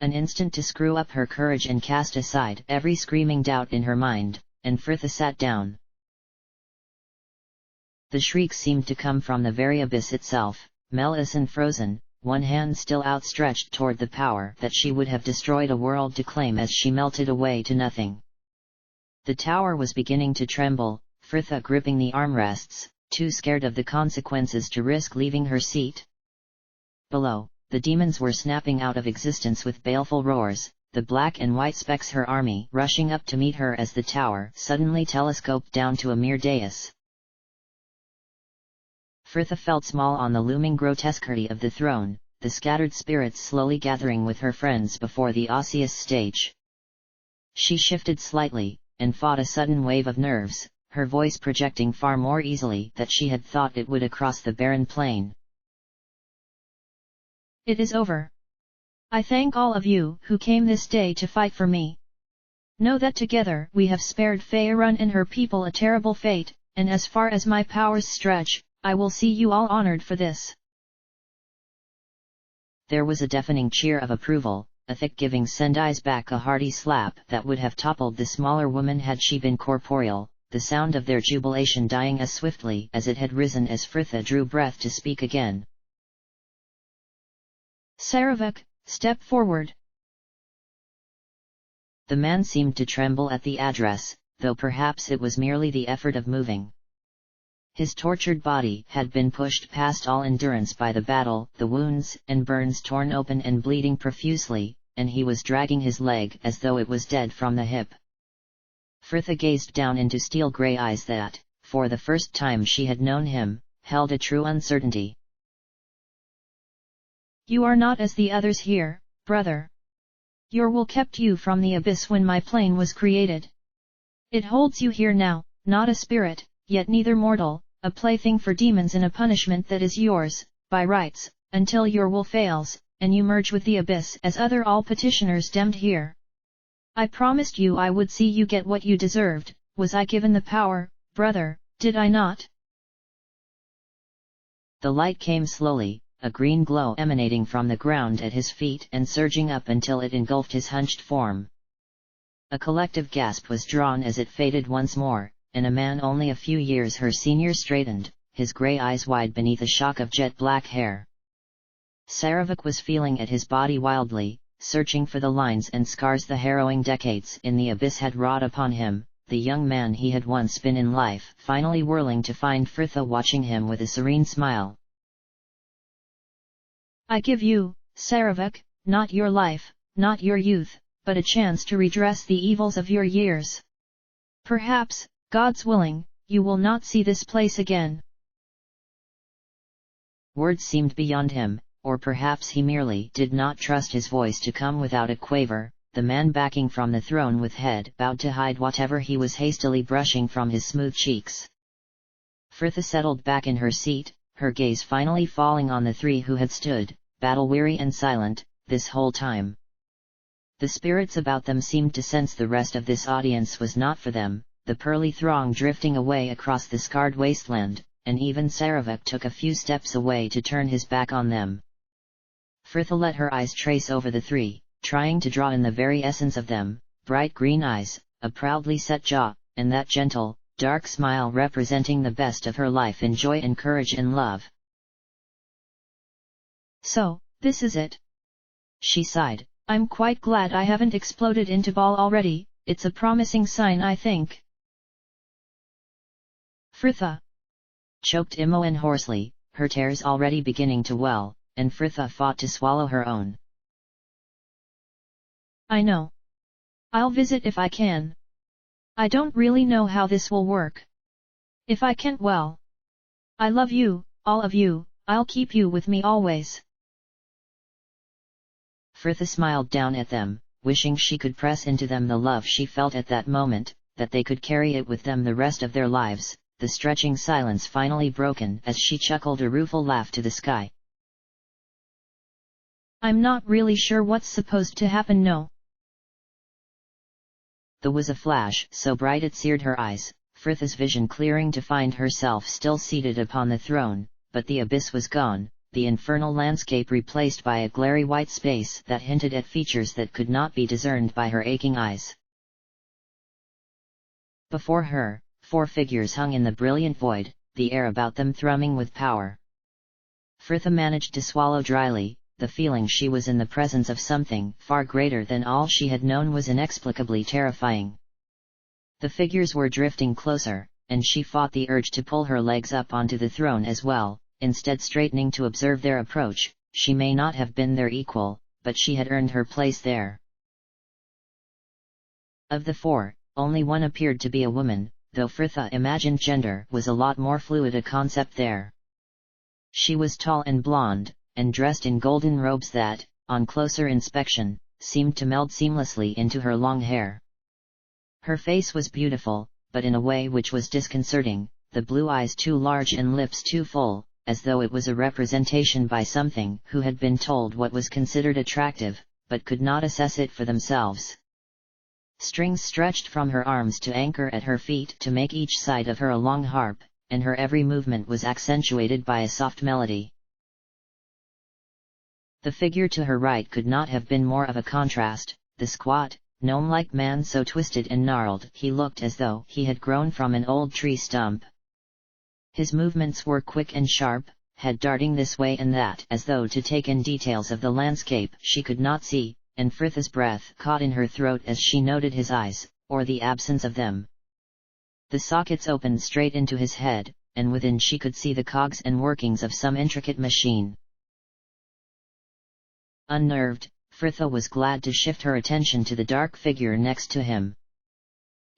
An instant to screw up her courage and cast aside every screaming doubt in her mind, and Frithha sat down. The shrieks seemed to come from the very abyss itself, Melisande frozen, one hand still outstretched toward the power that she would have destroyed a world to claim as she melted away to nothing. The tower was beginning to tremble, Frithha gripping the armrests, too scared of the consequences to risk leaving her seat. Below, the demons were snapping out of existence with baleful roars, the black and white specks her army rushing up to meet her as the tower suddenly telescoped down to a mere dais. Frithha felt small on the looming grotesquerie of the throne, the scattered spirits slowly gathering with her friends before the osseous stage. She shifted slightly, and fought a sudden wave of nerves, her voice projecting far more easily than she had thought it would across the barren plain.
It is over. I thank all of you who came this day to fight for me. Know that together we have spared Faerun and her people a terrible fate, and as far as my powers stretch, I will see you all honored for this.
There was a deafening cheer of approval, a thick giving Sendai's back a hearty slap that would have toppled the smaller woman had she been corporeal, the sound of their jubilation dying as swiftly as it had risen as Frithha drew breath to speak again.
Saravik, step forward.
The man seemed to tremble at the address, though perhaps it was merely the effort of moving. His tortured body had been pushed past all endurance by the battle, the wounds and burns torn open and bleeding profusely, and he was dragging his leg as though it was dead from the hip. Frithha gazed down into steel-grey eyes that, for the first time she had known him, held a true uncertainty.
You are not as the others here, brother. Your will kept you from the abyss when my plane was created. It holds you here now, not a spirit, yet neither mortal, a plaything for demons and a punishment that is yours, by rights, until your will fails, and you merge with the abyss as other all-petitioners damned here. I promised you I would see you get what you deserved, was I given the power, brother, did I not?
The light came slowly, a green glow emanating from the ground at his feet and surging up until it engulfed his hunched form. A collective gasp was drawn as it faded once more, and a man only a few years her senior straightened, his grey eyes wide beneath a shock of jet-black hair. Saravik was feeling at his body wildly, searching for the lines and scars the harrowing decades in the abyss had wrought upon him, the young man he had once been in life, finally whirling to find Frithha watching him with a serene smile.
I give you, Saravik, not your life, not your youth, but a chance to redress the evils of your years. Perhaps, God's willing, you will not see this place again.
Words seemed beyond him, or perhaps he merely did not trust his voice to come without a quaver. The man backing from the throne with head bowed to hide whatever he was hastily brushing from his smooth cheeks. Frithha settled back in her seat, her gaze finally falling on the three who had stood, battle-weary and silent, this whole time. The spirits about them seemed to sense the rest of this audience was not for them, the pearly throng drifting away across the scarred wasteland, and even Saravik took a few steps away to turn his back on them. Frithha let her eyes trace over the three, trying to draw in the very essence of them, bright green eyes, a proudly set jaw, and that gentle, dark smile representing the best of her life in joy and courage and love.
So, this is it. She sighed. I'm quite glad I haven't exploded into ball already, it's a promising sign I think. Frithha,
choked Imoen hoarsely, her tears already beginning to well, and Frithha fought to swallow her own.
I know. I'll visit if I can. I don't really know how this will work. If I can't, well. I love you, all of you, I'll keep you with me always.
Frithha smiled down at them, wishing she could press into them the love she felt at that moment, that they could carry it with them the rest of their lives. The stretching silence finally broken as she chuckled a rueful laugh to the sky.
I'm not really sure what's supposed to happen, no.
There was a flash so bright it seared her eyes, Frithha's vision clearing to find herself still seated upon the throne, but the abyss was gone, the infernal landscape replaced by a glary white space that hinted at features that could not be discerned by her aching eyes. Before her, 4 figures hung in the brilliant void, the air about them thrumming with power. Frithha managed to swallow dryly, the feeling she was in the presence of something far greater than all she had known was inexplicably terrifying. The figures were drifting closer, and she fought the urge to pull her legs up onto the throne as well, instead straightening to observe their approach. She may not have been their equal, but she had earned her place there. Of the 4, only one appeared to be a woman, though Frithha imagined gender was a lot more fluid a concept there. She was tall and blonde, and dressed in golden robes that, on closer inspection, seemed to meld seamlessly into her long hair. Her face was beautiful, but in a way which was disconcerting, the blue eyes too large and lips too full, as though it was a representation by something who had been told what was considered attractive, but could not assess it for themselves. Strings stretched from her arms to anchor at her feet to make each side of her a long harp, and her every movement was accentuated by a soft melody. The figure to her right could not have been more of a contrast, the squat, gnome-like man so twisted and gnarled he looked as though he had grown from an old tree stump. His movements were quick and sharp, head darting this way and that as though to take in details of the landscape she could not see, and Frithha's breath caught in her throat as she noted his eyes, or the absence of them. The sockets opened straight into his head, and within she could see the cogs and workings of some intricate machine. Unnerved, Frithha was glad to shift her attention to the dark figure next to him.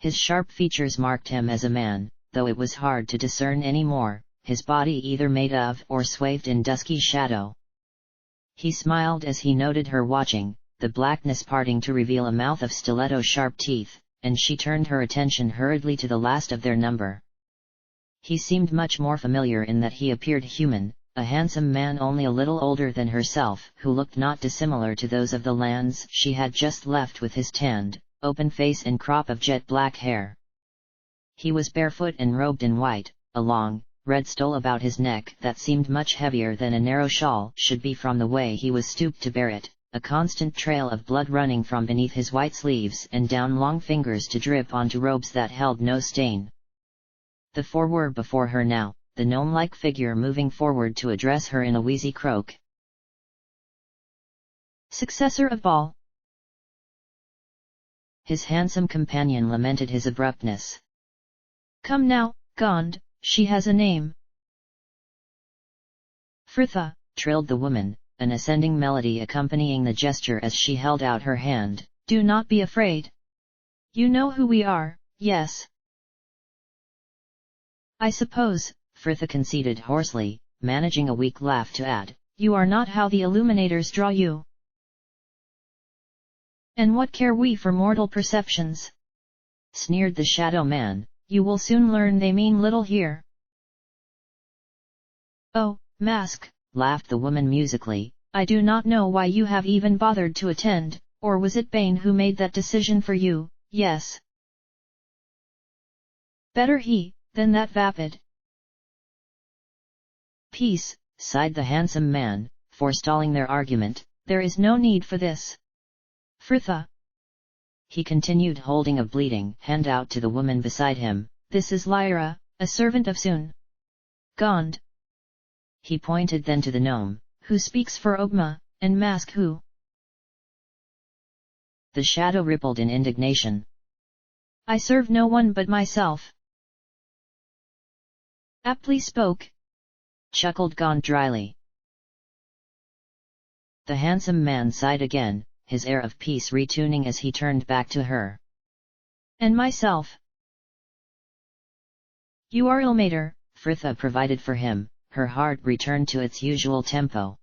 His sharp features marked him as a man, though it was hard to discern any more, his body either made of or swathed in dusky shadow. He smiled as he noted her watching, the blackness parting to reveal a mouth of stiletto-sharp teeth, and she turned her attention hurriedly to the last of their number. He seemed much more familiar in that he appeared human, a handsome man only a little older than herself who looked not dissimilar to those of the lands she had just left with his tanned, open face and crop of jet-black hair. He was barefoot and robed in white, a long, red stole about his neck that seemed much heavier than a narrow shawl should be from the way he was stooped to bear it, a constant trail of blood running from beneath his white sleeves and down long fingers to drip onto robes that held no stain. The 4 were before her now, the gnome-like figure moving forward to address her in a wheezy croak.
Successor of Baal.
His handsome companion lamented his abruptness.
Come now, Gond, she has a name. Fritha,
trilled the woman, an ascending melody accompanying the gesture as she held out her hand.
Do not be afraid. You know who we are, yes. I suppose,
Fritha conceded hoarsely, managing a weak laugh to add,
you are not how the illuminators draw you. And what care we for mortal perceptions?
Sneered the shadow man.
You will soon learn they mean little here. Oh, Mask,
laughed the woman musically.
I do not know why you have even bothered to attend, or was it Bane who made that decision for you? Yes. Better he, than that vapid.
Peace, sighed the handsome man, forestalling their argument,
there is no need for this. Fritha,
he continued holding a bleeding hand out to the woman beside him,
this is Lyra, a servant of Sun. Gond.
He pointed then to the gnome,
who speaks for Ogma, and Mask who?
The shadow rippled in indignation.
I serve no one but myself. Aptly spoke,
chuckled Gond dryly. The handsome man sighed again, his air of peace retuning as he turned back to her.
And myself. You are Ilmater,
Fritha provided for him, her heart returned to its usual tempo.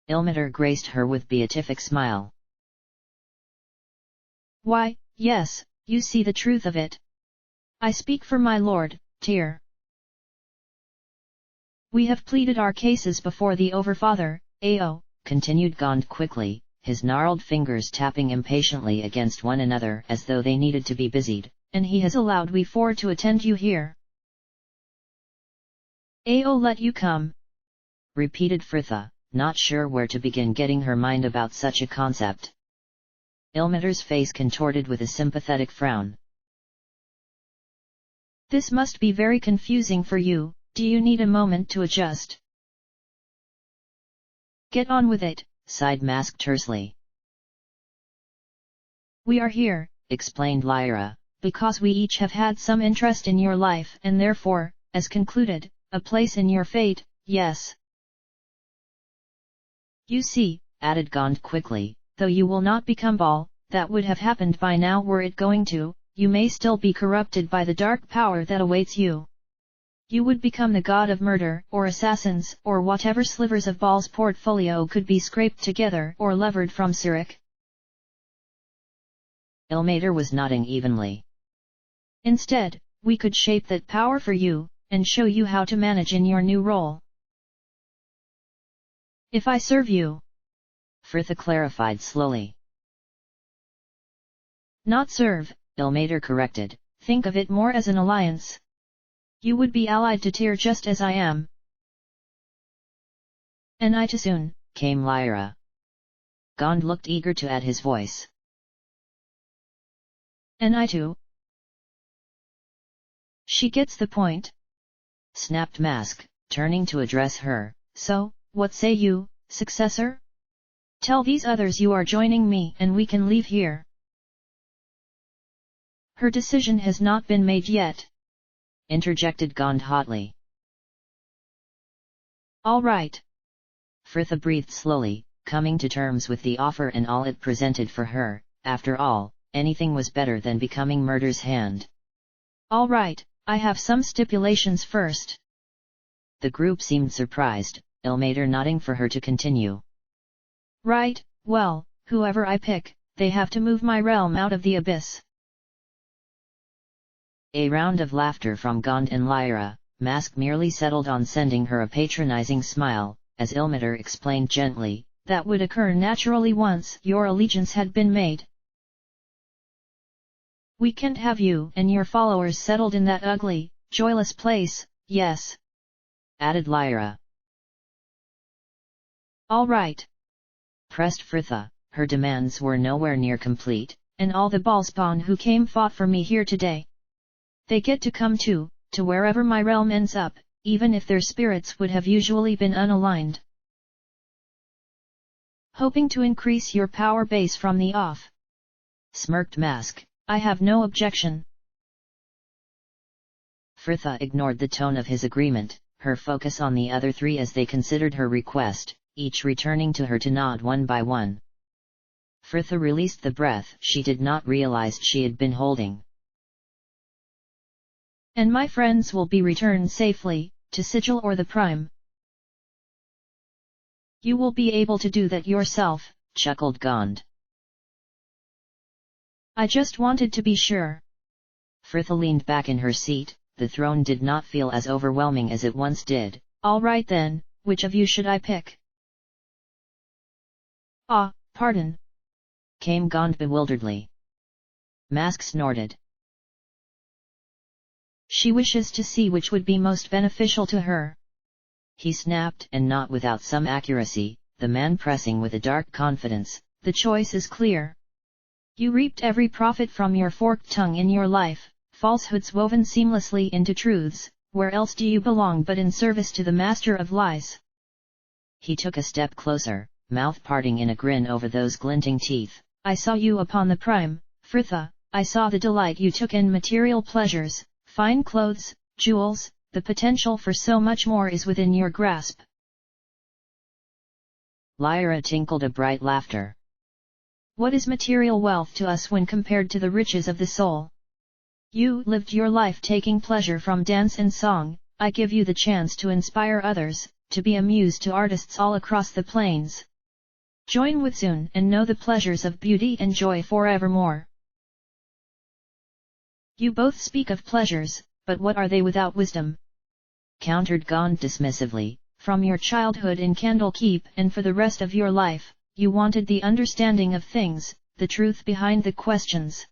Ilmater graced her with beatific smile.
Why, yes, you see the truth of it. I speak for my lord, Tyr. We have pleaded our cases before the Overfather, Ao,
continued Gond quickly, his gnarled fingers tapping impatiently against one another as though they needed to be busied,
and he has allowed we four to attend you here. Ao let you come,
repeated Fritha, not sure where to begin getting her mind about such a concept. Ilmater's face contorted with a sympathetic frown.
This must be very confusing for you, do you need a moment to adjust? Get on with it,
sighed Mask tersely.
We are here,
explained Lyra,
because we each have had some interest in your life and therefore, as concluded, a place in your fate, yes. You see,
added Gond quickly,
though you will not become Baal, that would have happened by now were it going to, you may still be corrupted by the dark power that awaits you. You would become the god of murder, or assassins, or whatever slivers of Baal's portfolio could be scraped together or levered from Sirik.
Ilmater was nodding evenly.
Instead, we could shape that power for you, and show you how to manage in your new role. If I serve you,
Fritha clarified slowly.
Not serve,
Ilmater corrected.
Think of it more as an alliance. You would be allied to Tyr just as I am. And I to Sun,
came Lyra. Gond looked eager to add his voice.
And I too. She gets the point,
snapped Mask, turning to address her.
So, what say you, successor? Tell these others you are joining me and we can leave here. Her decision has not been made yet,
interjected Gond hotly.
All right.
Fritha breathed slowly, coming to terms with the offer and all it presented for her. After all, anything was better than becoming Murder's hand.
All right, I have some stipulations first.
The group seemed surprised, Ilmater nodding for her to continue.
Right, well, whoever I pick, they have to move my realm out of the abyss.
A round of laughter from Gond and Lyra. Mask merely settled on sending her a patronizing smile, as Ilmater explained gently,
that would occur naturally once your allegiance had been made. We can't have you and your followers settled in that ugly, joyless place, yes,
added Lyra.
All right,
pressed Fritha, her demands were nowhere near complete.
And all the Ballspawn who came fought for me here today. They get to come too, to wherever my realm ends up, even if their spirits would have usually been unaligned. Hoping to increase your power base from the off.
smirked Mask.
I have no objection.
Fritha ignored the tone of his agreement, her focus on the other three as they considered her request, each returning to her to nod one by one. Fritha released the breath she did not realize she had been holding.
And my friends will be returned safely, to Sigil or the Prime. You will be able to do that yourself,
chuckled Gond.
I just wanted to be sure.
Fritha leaned back in her seat, the throne did not feel as overwhelming as it once did.
All right then, which of you should I pick? Ah, pardon.
Came Gond bewilderedly. Mask snorted.
She wishes to see which would be most beneficial to her.
He snapped, and not without some accuracy, the man pressing with a dark confidence.
The choice is clear. You reaped every profit from your forked tongue in your life, falsehoods woven seamlessly into truths. Where else do you belong but in service to the master of lies?
He took a step closer, mouth parting in a grin over those glinting teeth.
I saw you upon the Prime, Fritha. I saw the delight you took in material pleasures, fine clothes, jewels. The potential for so much more is within your grasp.
Lyra tinkled a bright laughter.
What is material wealth to us when compared to the riches of the soul? You lived your life taking pleasure from dance and song. I give you the chance to inspire others, to be a muse to artists all across the plains. Join with Zun and know the pleasures of beauty and joy forevermore. You both speak of pleasures, but what are they without wisdom?
Countered Gond dismissively.
From your childhood in Candlekeep and for the rest of your life, you wanted the understanding of things, the truth behind the questions.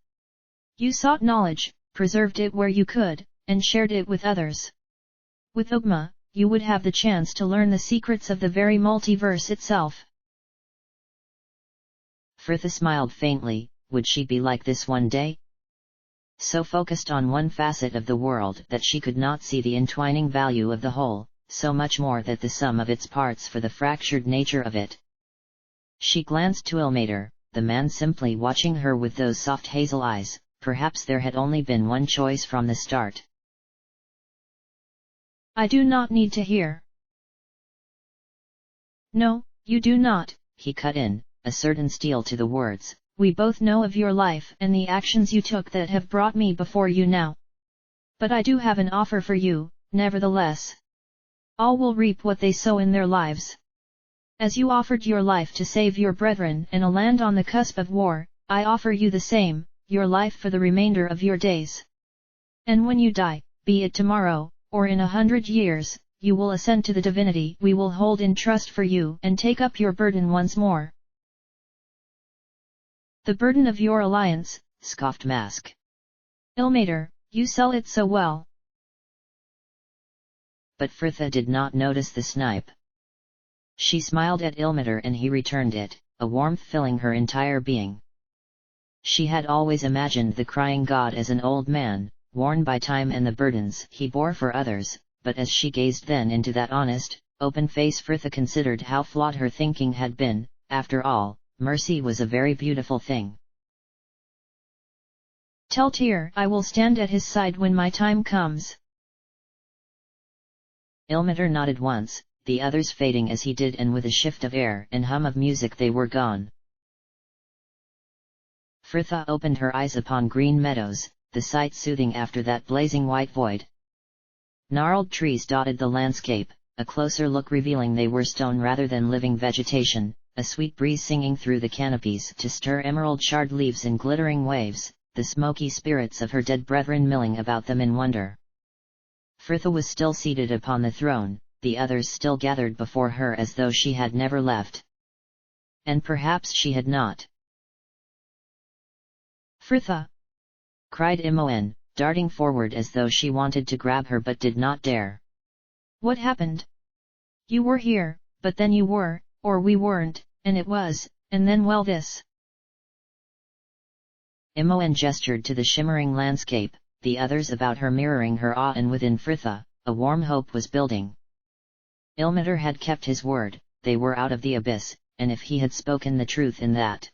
You sought knowledge, preserved it where you could, and shared it with others. With Ugma, you would have the chance to learn the secrets of the very multiverse itself.
Fritha smiled faintly. Would she be like this one day? So focused on one facet of the world that she could not see the entwining value of the whole, so much more that the sum of its parts for the fractured nature of it. She glanced to Ilmater, the man simply watching her with those soft hazel eyes. Perhaps there had only been one choice from the start.
I do not need to hear. No, you do not,
he cut in, a certain steel to the words.
We both know of your life and the actions you took that have brought me before you now. But I do have an offer for you, nevertheless. All will reap what they sow in their lives. As you offered your life to save your brethren in a land on the cusp of war, I offer you the same, your life for the remainder of your days. And when you die, be it tomorrow, or in 100 years, you will ascend to the divinity we will hold in trust for you and take up your burden once more. The burden of your alliance,
scoffed Mask.
Ilmater, you sell it so well.
But Fritha did not notice the snipe. She smiled at Ilmater and he returned it, a warmth filling her entire being. She had always imagined the crying god as an old man, worn by time and the burdens he bore for others, but as she gazed then into that honest, open face, Fritha considered how flawed her thinking had been. After all, mercy was a very beautiful thing.
Tell Tyr I will stand at his side when my time comes.
Ilmater nodded once, the others fading as he did, and with a shift of air and hum of music they were gone. Fritha opened her eyes upon green meadows, the sight soothing after that blazing white void. Gnarled trees dotted the landscape, a closer look revealing they were stone rather than living vegetation, a sweet breeze singing through the canopies to stir emerald shard leaves in glittering waves, the smoky spirits of her dead brethren milling about them in wonder. Fritha was still seated upon the throne, the others still gathered before her as though she had never left. And perhaps she had not.
Fritha!
cried Imoen, darting forward as though she wanted to grab her but did not dare.
What happened? You were here, but then you were, or we weren't, and it was, and then well this.
Imoen gestured to the shimmering landscape, the others about her mirroring her awe, and within Fritha, a warm hope was building. Ilmater had kept his word, they were out of the abyss, and if he had spoken the truth in that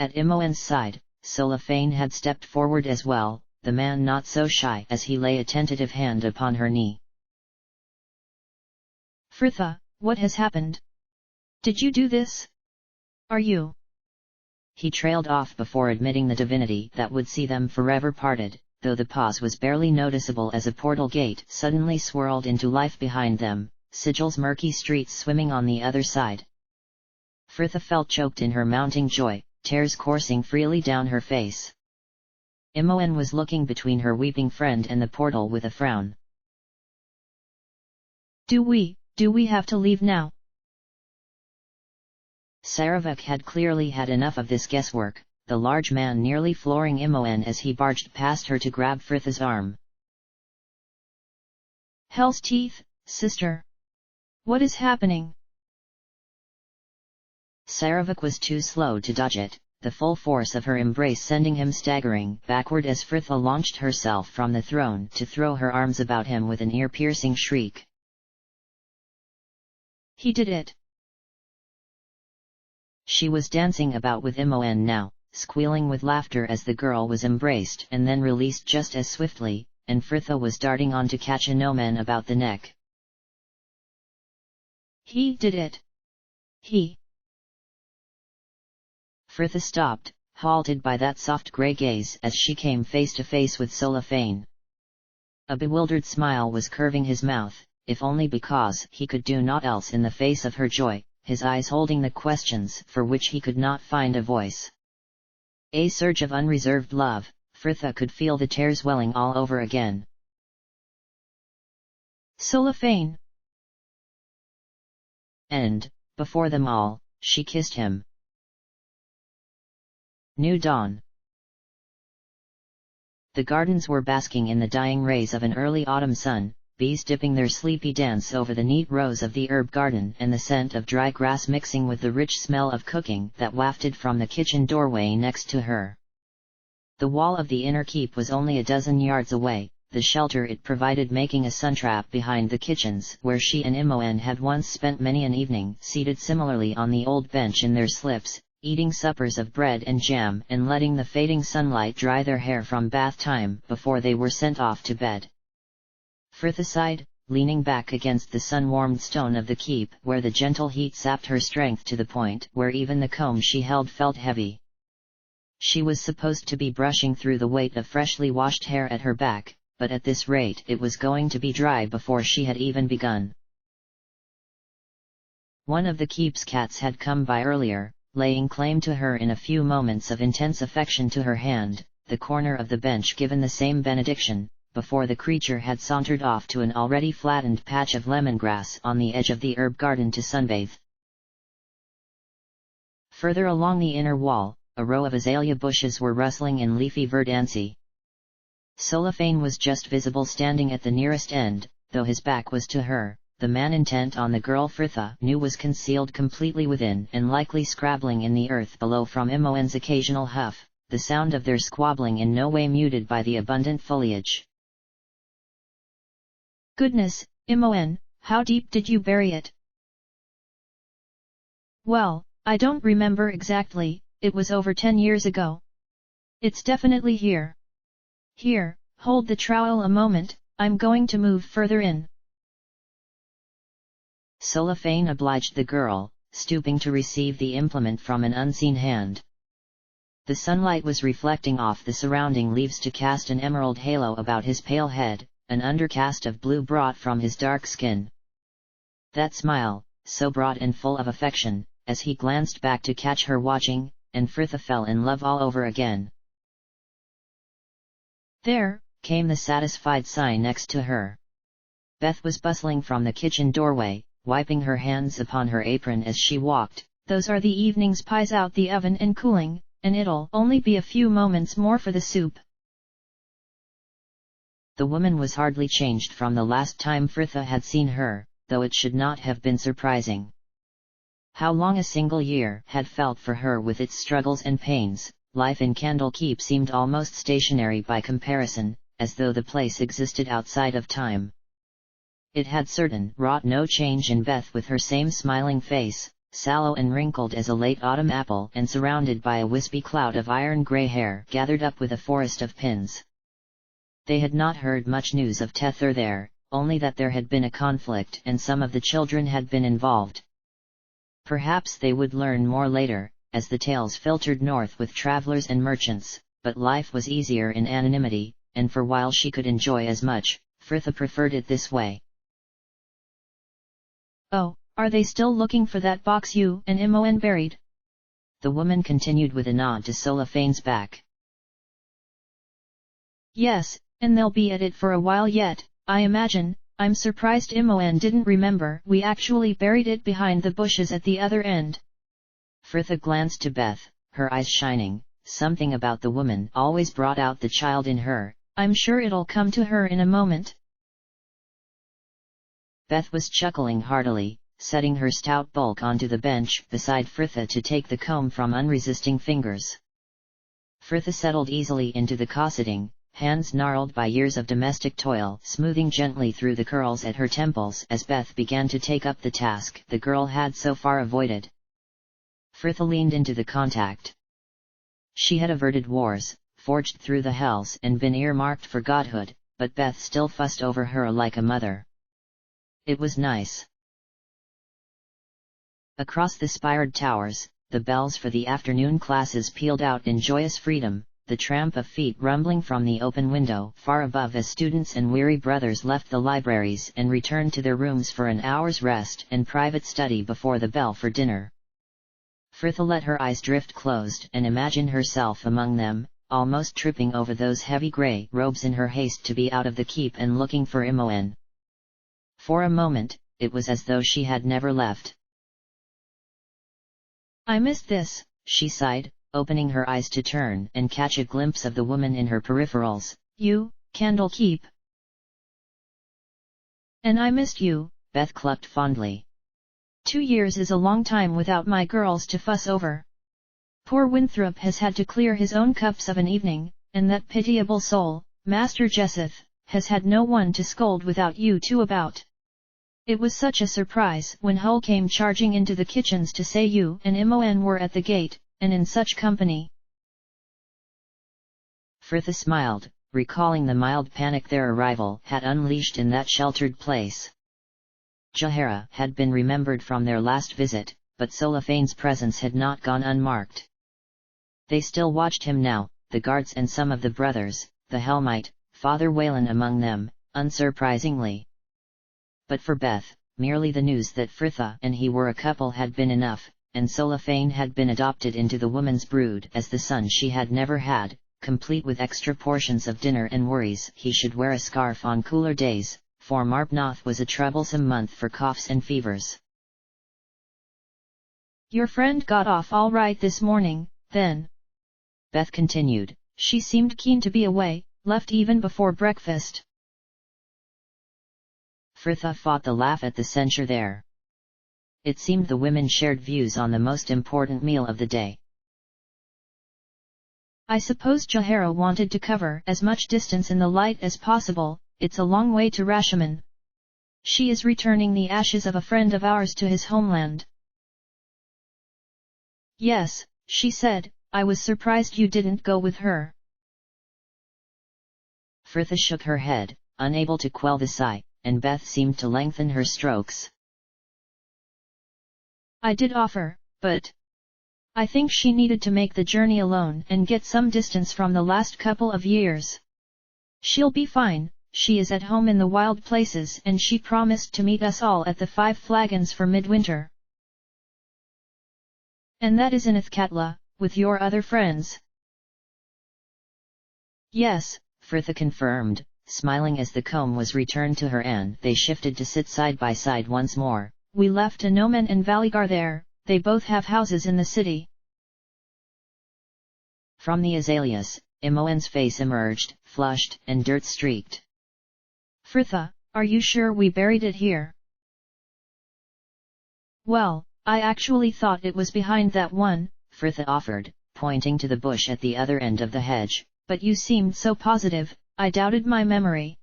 At Imoen's side, Solafane had stepped forward as well, the man not so shy as he lay a tentative hand upon her knee.
Fritha, what has happened? Did you do this? Are you?
He trailed off before admitting the divinity that would see them forever parted, though the pause was barely noticeable as a portal gate suddenly swirled into life behind them, Sigil's murky streets swimming on the other side. Fritha felt choked in her mounting joy, tears coursing freely down her face. Imoen was looking between her weeping friend and the portal with a frown.
Do we have to leave now?
Saravuk had clearly had enough of this guesswork, the large man nearly flooring Imoen as he barged past her to grab Fritha's arm.
Hell's teeth, sister! What is happening?
Saravuk was too slow to dodge it, the full force of her embrace sending him staggering backward as Fritha launched herself from the throne to throw her arms about him with an ear-piercing shriek.
He did it!
She was dancing about with Imoen now, squealing with laughter as the girl was embraced and then released just as swiftly, and Fritha was darting on to catch Imoen about the neck.
He did it! He!
Fritha stopped, halted by that soft grey gaze as she came face to face with Solafane. A bewildered smile was curving his mouth, if only because he could do naught else in the face of her joy, his eyes holding the questions for which he could not find a voice. A surge of unreserved love, Fritha could feel the tears welling all over again.
Solafane!
And, before them all, she kissed him. New dawn. The gardens were basking in the dying rays of an early autumn sun, bees dipping their sleepy dance over the neat rows of the herb garden and the scent of dry grass mixing with the rich smell of cooking that wafted from the kitchen doorway next to her. The wall of the inner keep was only a dozen yards away, the shelter it provided making a suntrap behind the kitchens where she and Imoen had once spent many an evening seated similarly on the old bench in their slips, eating suppers of bread and jam and letting the fading sunlight dry their hair from bath time before they were sent off to bed. Fritha sighed, leaning back against the sun-warmed stone of the keep where the gentle heat sapped her strength to the point where even the comb she held felt heavy. She was supposed to be brushing through the weight of freshly washed hair at her back, but at this rate it was going to be dry before she had even begun. One of the keep's cats had come by earlier, laying claim to her in a few moments of intense affection to her hand, the corner of the bench given the same benediction, before the creature had sauntered off to an already flattened patch of lemongrass on the edge of the herb garden to sunbathe. Further along the inner wall, a row of azalea bushes were rustling in leafy verdancy. Solafane was just visible standing at the nearest end, though his back was to her. The man intent on the girl Fritha knew was concealed completely within and likely scrabbling in the earth below from Imoen's occasional huff, the sound of their squabbling in no way muted by the abundant foliage.
Goodness, Imoen, how deep did you bury it? Well, I don't remember exactly, it was over 10 years ago. It's definitely here. Here, hold the trowel a moment, I'm going to move further in.
Solafane obliged the girl, stooping to receive the implement from an unseen hand. The sunlight was reflecting off the surrounding leaves to cast an emerald halo about his pale head, an undercast of blue brought from his dark skin. That smile, so broad and full of affection, as he glanced back to catch her watching, and Fritha fell in love all over again.
There,
came the satisfied sigh next to her. Beth was bustling from the kitchen doorway, wiping her hands upon her apron as she walked.
Those are the evening's pies out the oven and cooling, and it'll only be a few moments more for the soup.
The woman was hardly changed from the last time Fritha had seen her, though it should not have been surprising. How long a single year had felt for her with its struggles and pains, life in Candlekeep seemed almost stationary by comparison, as though the place existed outside of time. It had wrought no change in Beth with her same smiling face, sallow and wrinkled as a late autumn apple and surrounded by a wispy cloud of iron-grey hair gathered up with a forest of pins. They had not heard much news of Tether there, only that there had been a conflict and some of the children had been involved. Perhaps they would learn more later, as the tales filtered north with travelers and merchants, but life was easier in anonymity, and for while she could enjoy as much, Frithha preferred it this way.
"Oh, are they still looking for that box you and Imoen buried?"
The woman continued with a nod to Solophane's back.
"Yes, and they'll be at it for a while yet, I imagine. I'm surprised Imoen didn't remember we actually buried it behind the bushes at the other end."
Frithha glanced to Beth, her eyes shining. Something about the woman always brought out the child in her.
"I'm sure it'll come to her in a moment."
Beth was chuckling heartily, setting her stout bulk onto the bench beside Frithha to take the comb from unresisting fingers. Frithha settled easily into the cosseting, hands gnarled by years of domestic toil smoothing gently through the curls at her temples as Beth began to take up the task the girl had so far avoided. Frithha leaned into the contact. She had averted wars, forged through the hells and been earmarked for godhood, but Beth still fussed over her like a mother. It was nice. Across the spired towers, the bells for the afternoon classes pealed out in joyous freedom, the tramp of feet rumbling from the open window far above as students and weary brothers left the libraries and returned to their rooms for an hour's rest and private study before the bell for dinner. Frithha let her eyes drift closed and imagine herself among them, almost tripping over those heavy grey robes in her haste to be out of the keep and looking for Imoen. For a moment, it was as though she had never left.
"I missed this,"
she sighed, opening her eyes to turn and catch a glimpse of the woman in her peripherals.
"You, Candlekeep." "And I missed you,"
Beth clucked fondly.
2 years is a long time without my girls to fuss over. Poor Winthrop has had to clear his own cups of an evening, and that pitiable soul, Master Jesseth, has had no one to scold without you two about. It was such a surprise when Hull came charging into the kitchens to say you and Imoen were at the gate, and in such company."
Frithha smiled, recalling the mild panic their arrival had unleashed in that sheltered place. Jahara had been remembered from their last visit, but Solophane's presence had not gone unmarked. They still watched him now, the guards and some of the brothers, the Helmite, Father Whelan among them, unsurprisingly. But for Beth, merely the news that Frithha and he were a couple had been enough, and Solophane had been adopted into the woman's brood as the son she had never had, complete with extra portions of dinner and worries he should wear a scarf on cooler days, for Marbnoth was a troublesome month for coughs and fevers.
"Your friend got off all right this morning, then?"
Beth continued.
"She seemed keen to be away, left even before breakfast."
Frithha fought the laugh at the censure there. It seemed the women shared views on the most important meal of the day.
"I suppose Jahara wanted to cover as much distance in the light as possible. It's a long way to Rashomon. She is returning the ashes of a friend of ours to his homeland." "Yes," she said, "I was surprised you didn't go with her."
Frithha shook her head, unable to quell the sigh, and Beth seemed to lengthen her strokes.
"I did offer, but I think she needed to make the journey alone and get some distance from the last couple of years. She'll be fine. She is at home in the wild places and she promised to meet us all at the 5 Flagons for midwinter." "And that is in Athkatla, with your other friends?" "Yes,"
Frithha confirmed, smiling as the comb was returned to her and they shifted to sit side by side once more.
"We left Anomen and Valigar there, they both have houses in the city."
From the azaleas, Imoen's face emerged, flushed and dirt-streaked.
"Frithha, are you sure we buried it here?" "Well, I actually thought it was behind that one,"
Frithha offered, pointing to the bush at the other end of the hedge.
"But you seemed so positive, I doubted my memory."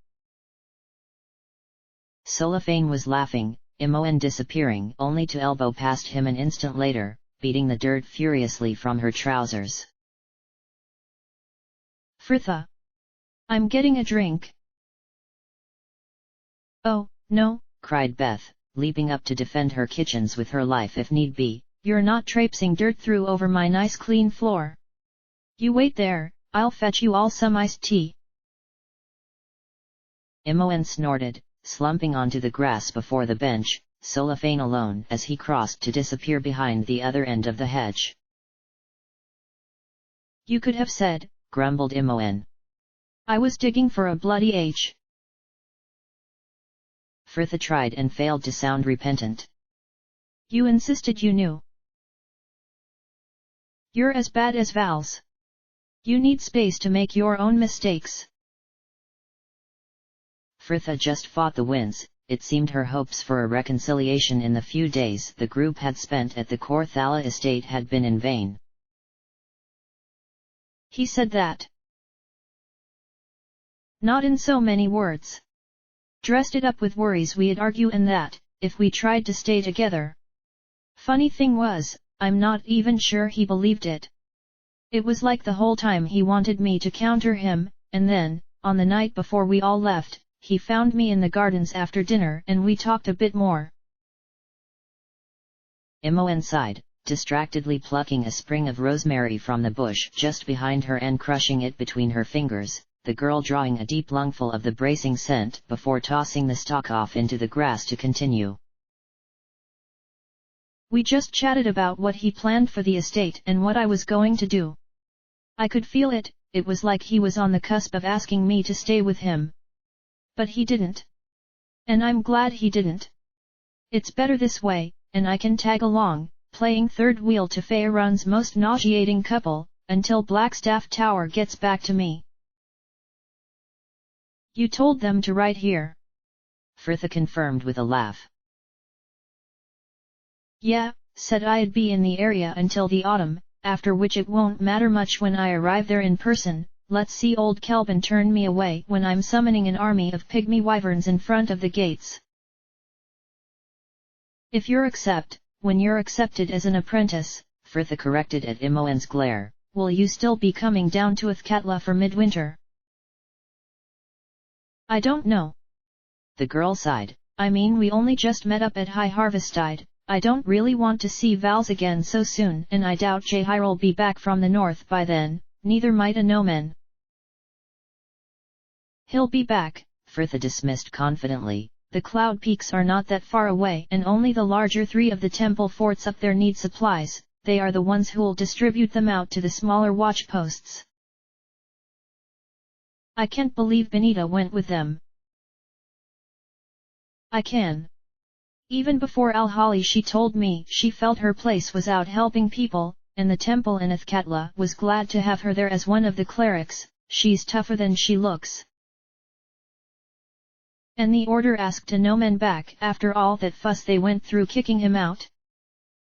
Solophane was laughing, Imoen disappearing only to elbow past him an instant later, beating the dirt furiously from her trousers.
Fritha! I'm getting a drink. Oh, no,
cried Beth, leaping up to defend her kitchens with her life if need be.
You're not traipsing dirt through over my nice clean floor. You wait there, I'll fetch you all some iced tea.
Imoen snorted, slumping onto the grass before the bench, Solafane alone as he crossed to disappear behind the other end of the hedge.
You could have said,
grumbled Imoen.
I was digging for a bloody H.
Fritha tried and failed to sound repentant.
You insisted you knew. You're as bad as Val's. You need space to make your own mistakes.
Fritha just fought the winds. It seemed her hopes for a reconciliation in the few days the group had spent at the Corthala estate had been in vain.
He said that. Not in so many words. Dressed it up with worries we'd argue and that, if we tried to stay together. Funny thing was, I'm not even sure he believed it. It was like the whole time he wanted me to counter him, and then, on the night before we all left, he found me in the gardens after dinner and we talked a bit more.
Imoen sighed, distractedly plucking a sprig of rosemary from the bush just behind her and crushing it between her fingers, the girl drawing a deep lungful of the bracing scent before tossing the stalk off into the grass to continue.
We just chatted about what he planned for the estate and what I was going to do. I could feel it, it was like he was on the cusp of asking me to stay with him. But he didn't. And I'm glad he didn't. It's better this way, and I can tag along, playing third wheel to Faerun's most nauseating couple, until Blackstaff Tower gets back to me. You told them to write here.
Fritha confirmed with a laugh.
Yeah, said I'd be in the area until the autumn, after which it won't matter much when I arrive there in person. Let's see old Kelvin turn me away when I'm summoning an army of pygmy wyverns in front of the gates. If you're when you're accepted as an apprentice,
Fritha corrected at Imoen's glare,
will you still be coming down to Athkatla for midwinter? I don't know.
The girl sighed.
I mean we only just met up at High Harvestide. I don't really want to see Vals again so soon and I doubt Jehir'll be back from the north by then, neither might a Nomen. He'll be back,
Fritha dismissed confidently.
The cloud peaks are not that far away and only the larger 3 of the temple forts up there need supplies, they are the ones who'll distribute them out to the smaller watchposts. I can't believe Benita went with them. I can. Even before Alhali she told me she felt her place was out helping people, and the temple in Athkatla was glad to have her there as one of the clerics. She's tougher than she looks. And the order asked a Nomen back after all that fuss they went through kicking him out?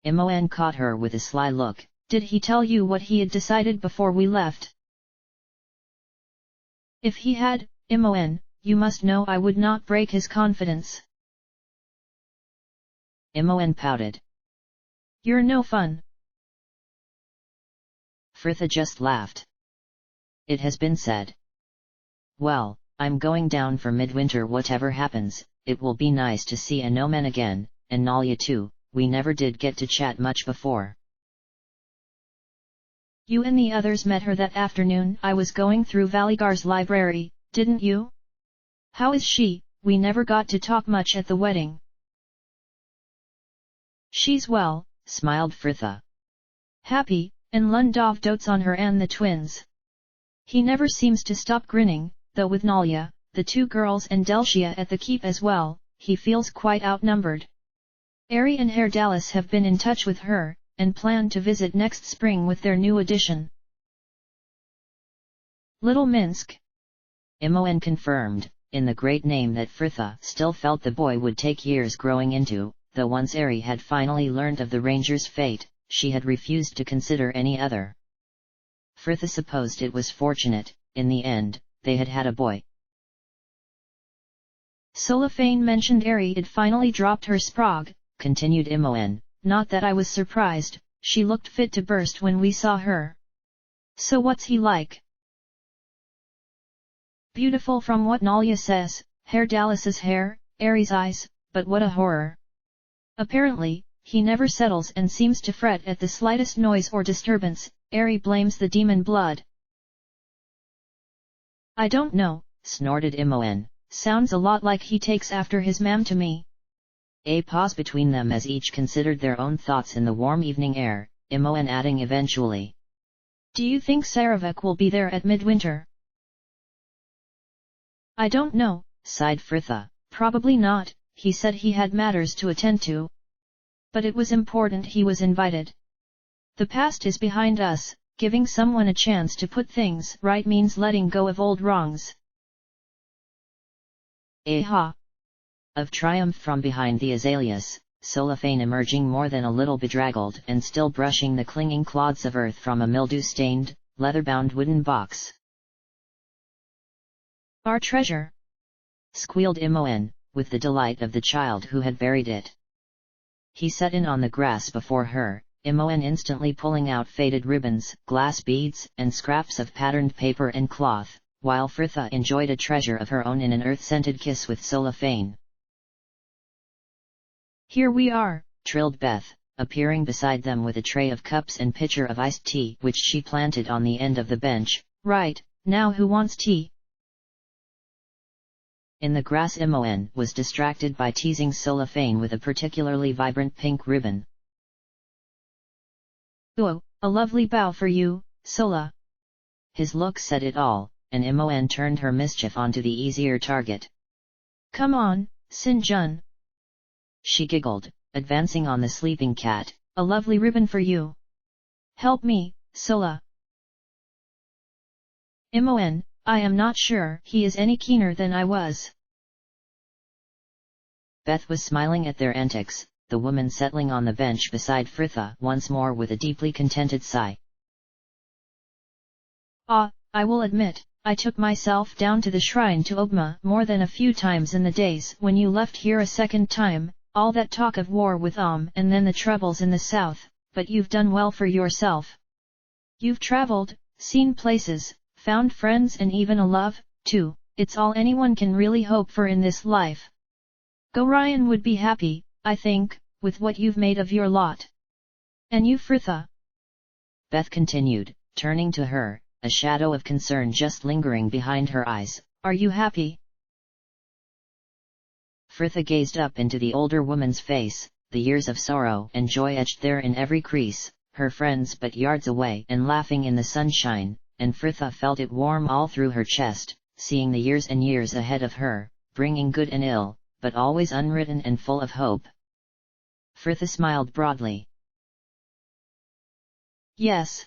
Imoen caught her with a sly look.
Did he tell you what he had decided before we left? If he had, Imoen, you must know I would not break his confidence.
Imoen pouted.
You're no fun.
Fritha just laughed. It has been said. Well, I'm going down for midwinter whatever happens. It will be nice to see a Nomen again, and Nalia too, we never did get to chat much before.
You and the others met her that afternoon I was going through Valigar's library, didn't you? How is she? We never got to talk much at the wedding. She's well,
smiled Fritha.
Happy, and Lundov dotes on her and the twins. He never seems to stop grinning, though with Nalia, the 2 girls and Delcia at the keep as well, he feels quite outnumbered. Ari and Herr Dallas have been in touch with her, and plan to visit next spring with their new addition. Little Minsk?
Imoen confirmed, in the great name that Fritha still felt the boy would take years growing into, though once Ari had finally learned of the ranger's fate, she had refused to consider any other. Fritha supposed it was fortunate, in the end, they had had a boy.
Solafane mentioned Ari had finally dropped her sprog, continued Imoen, not that I was surprised, she looked fit to burst when we saw her. So what's he like? Beautiful from what Nalia says, hair Dallas's hair, Ari's eyes, but what a horror. Apparently, he never settles and seems to fret at the slightest noise or disturbance. Ari blames the demon blood. I don't know,
snorted Imoen,
sounds a lot like he takes after his mam to me.
A pause between them as each considered their own thoughts in the warm evening air, Imoen adding eventually.
Do you think Saravek will be there at midwinter? I don't know,
sighed Fritha.
Probably not, he said he had matters to attend to. But it was important he was invited. The past is behind us, giving someone a chance to put things right means letting go of old wrongs.
Aha! Of triumph from behind the azaleas, Solafane emerging more than a little bedraggled and still brushing the clinging clods of earth from a mildew-stained, leather-bound wooden box.
Our treasure!
Squealed Imoen, with the delight of the child who had buried it. He set in on the grass before her, Imoen instantly pulling out faded ribbons, glass beads, and scraps of patterned paper and cloth, while Fritha enjoyed a treasure of her own in an earth-scented kiss with Solafane.
Here we are,
trilled Beth, appearing beside them with a tray of cups and pitcher of iced tea which she planted on the end of the bench.
Right, now who wants tea?
In the grass Imoen was distracted by teasing Solafane with a particularly vibrant pink ribbon.
Oh, a lovely bow for you, Sola.
His look said it all, and Imoen turned her mischief onto the easier target.
Come on, Sinjun.
She giggled, advancing on the sleeping cat.
A lovely ribbon for you. Help me, Sola. Imoen, I am not sure he is any keener than I was.
Beth was smiling at their antics, the woman settling on the bench beside Fritha once more with a deeply contented sigh.
I will admit, I took myself down to the shrine to Ogma more than a few times in the days when you left here a second time. All that talk of war with and then the troubles in the south, but you've done well for yourself. You've traveled, seen places, found friends and even a love, too. It's all anyone can really hope for in this life. Gorion would be happy, I think, with what you've made of your lot. And you Fritha?
Beth continued, turning to her, a shadow of concern just lingering behind her eyes.
Are you happy?
Fritha gazed up into the older woman's face, the years of sorrow and joy etched there in every crease, her friends but yards away and laughing in the sunshine, and Fritha felt it warm all through her chest, seeing the years and years ahead of her, bringing good and ill, but always unwritten and full of hope. Fritha smiled broadly.
Yes.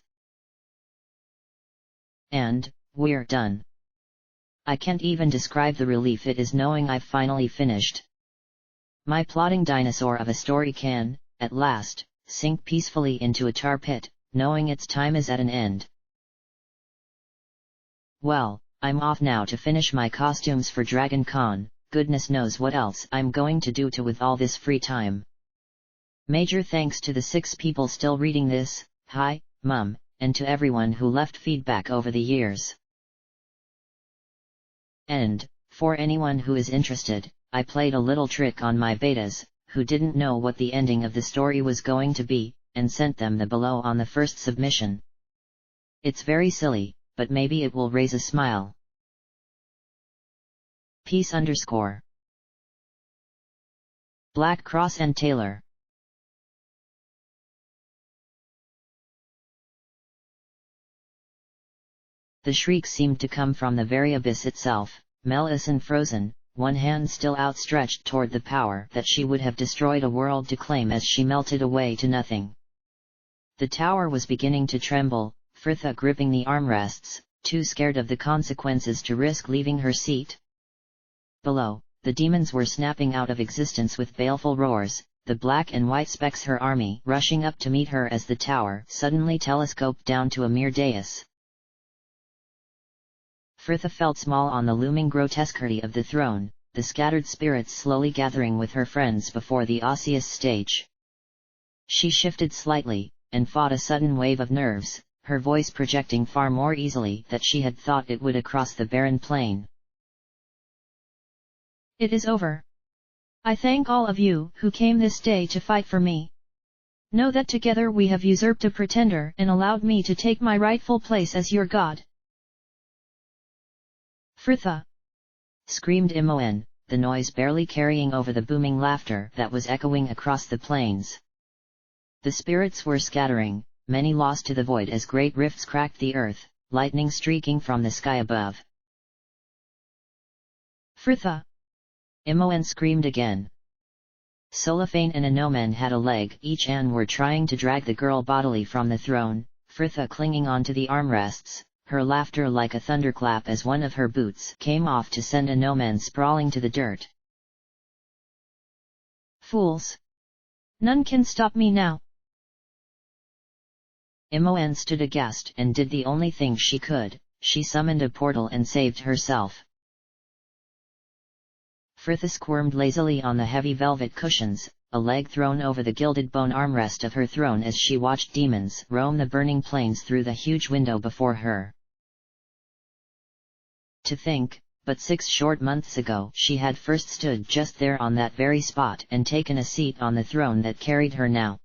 And, we're done. I can't even describe the relief it is knowing I've finally finished. My plodding dinosaur of a story can, at last, sink peacefully into a tar pit, knowing its time is at an end. Well, I'm off now to finish my costumes for Dragon Con, goodness knows what else I'm going to do with all this free time. Major thanks to the 6 people still reading this, hi, Mum, and to everyone who left feedback over the years. And, for anyone who is interested, I played a little trick on my betas, who didn't know what the ending of the story was going to be, and sent them the below on the first submission. It's very silly, but maybe it will raise a smile. Peace _ Black Cross and Taylor. The shrieks seemed to come from the very abyss itself, Melis and frozen, one hand still outstretched toward the power that she would have destroyed a world to claim as she melted away to nothing. The tower was beginning to tremble, Fritha gripping the armrests, too scared of the consequences to risk leaving her seat. Below, the demons were snapping out of existence with baleful roars, the black and white specks her army rushing up to meet her as the tower suddenly telescoped down to a mere dais. Fritha felt small on the looming grotesquerie of the throne, the scattered spirits slowly gathering with her friends before the osseous stage. She shifted slightly, and fought a sudden wave of nerves, her voice projecting far more easily than she had thought it would across the barren plain.
It is over. I thank all of you who came this day to fight for me. Know that together we have usurped a pretender and allowed me to take my rightful place as your god. Fritha!
Screamed Imoen, the noise barely carrying over the booming laughter that was echoing across the plains. The spirits were scattering, many lost to the void as great rifts cracked the earth, lightning streaking from the sky above.
Fritha!
Imoen screamed again. Solophane and Anomen had a leg each and were trying to drag the girl bodily from the throne, Fritha clinging onto the armrests, her laughter like a thunderclap as one of her boots came off to send Anomen sprawling to the dirt.
Fools! None can stop me now!
Imoen stood aghast and did the only thing she could, she summoned a portal and saved herself. Fritha squirmed lazily on the heavy velvet cushions, a leg thrown over the gilded bone armrest of her throne as she watched demons roam the burning plains through the huge window before her. To think, but 6 short months ago she had first stood just there on that very spot and taken a seat on the throne that carried her now.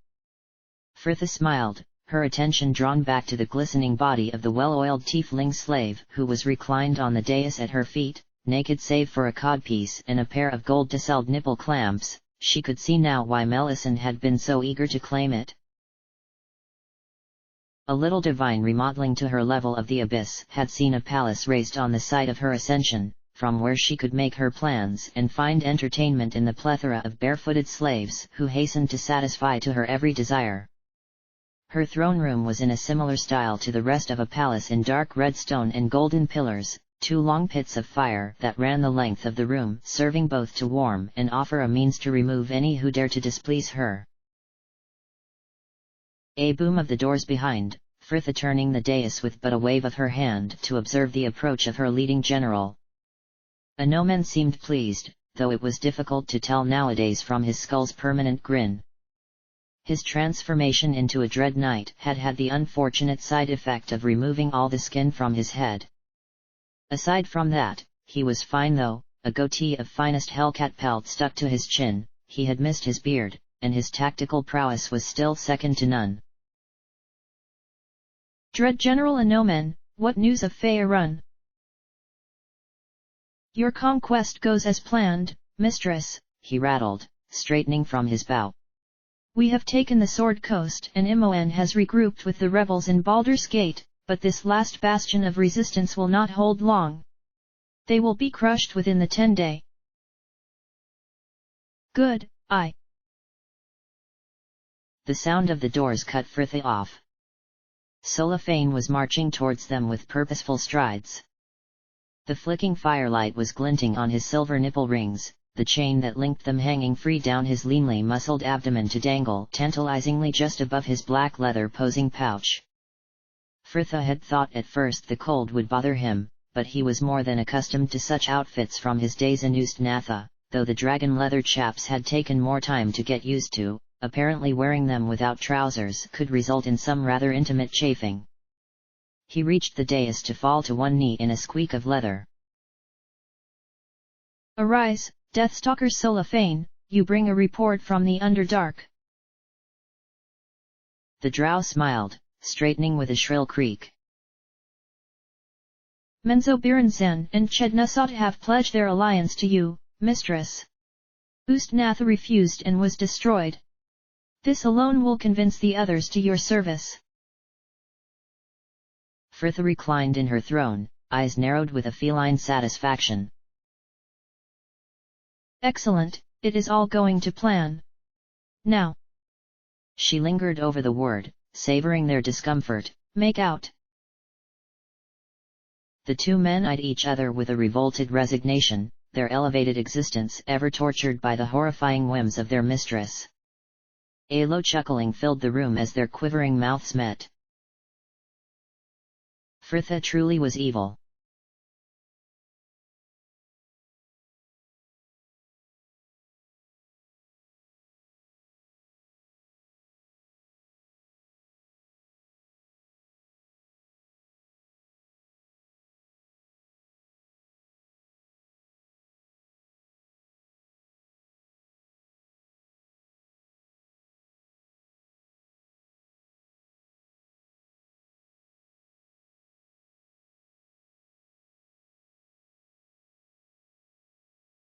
Fritha smiled, her attention drawn back to the glistening body of the well-oiled tiefling slave who was reclined on the dais at her feet, naked save for a codpiece and a pair of gold-tasseled nipple clamps. She could see now why Melisande had been so eager to claim it. A little divine remodeling to her level of the abyss had seen a palace raised on the site of her ascension, from where she could make her plans and find entertainment in the plethora of barefooted slaves who hastened to satisfy to her every desire. Her throne room was in a similar style to the rest of a palace in dark red stone and golden pillars, 2 long pits of fire that ran the length of the room, serving both to warm and offer a means to remove any who dare to displease her. A boom of the doors behind, Fritha turning the dais with but a wave of her hand to observe the approach of her leading general. Anomen seemed pleased, though it was difficult to tell nowadays from his skull's permanent grin. His transformation into a dread knight had had the unfortunate side effect of removing all the skin from his head. Aside from that, he was fine though, a goatee of finest hellcat pelt stuck to his chin, he had missed his beard, and his tactical prowess was still second to none.
Dread General Anomen, what news of ARun? Your conquest goes as planned, mistress,
he rattled, straightening from his bow.
We have taken the Sword Coast and Imoen has regrouped with the rebels in Baldur's Gate, but this last bastion of resistance will not hold long. They will be crushed within the 10-day. Good, I.
The sound of the doors cut Fritha off. Solophane was marching towards them with purposeful strides. The flicking firelight was glinting on his silver nipple rings, the chain that linked them hanging free down his leanly muscled abdomen to dangle tantalizingly just above his black leather posing pouch. Fritha had thought at first the cold would bother him, but he was more than accustomed to such outfits from his days in Ustnatha, though the dragon leather chaps had taken more time to get used to. Apparently wearing them without trousers could result in some rather intimate chafing. He reached the dais to fall to one knee in a squeak of leather.
Arise, Deathstalker Solophane, you bring a report from the Underdark.
The drow smiled, straightening with a shrill creak.
Menzo Biranzen and Chednusot have pledged their alliance to you, mistress. Ustnatha refused and was destroyed. This alone will convince the others to your service.
Fritha reclined in her throne, eyes narrowed with a feline satisfaction.
Excellent, it is all going to plan. Now.
She lingered over the word, savoring their discomfort, make out. The 2 men eyed each other with a revolted resignation, their elevated existence ever tortured by the horrifying whims of their mistress. A low chuckling filled the room as their quivering mouths met. Fritha truly was evil.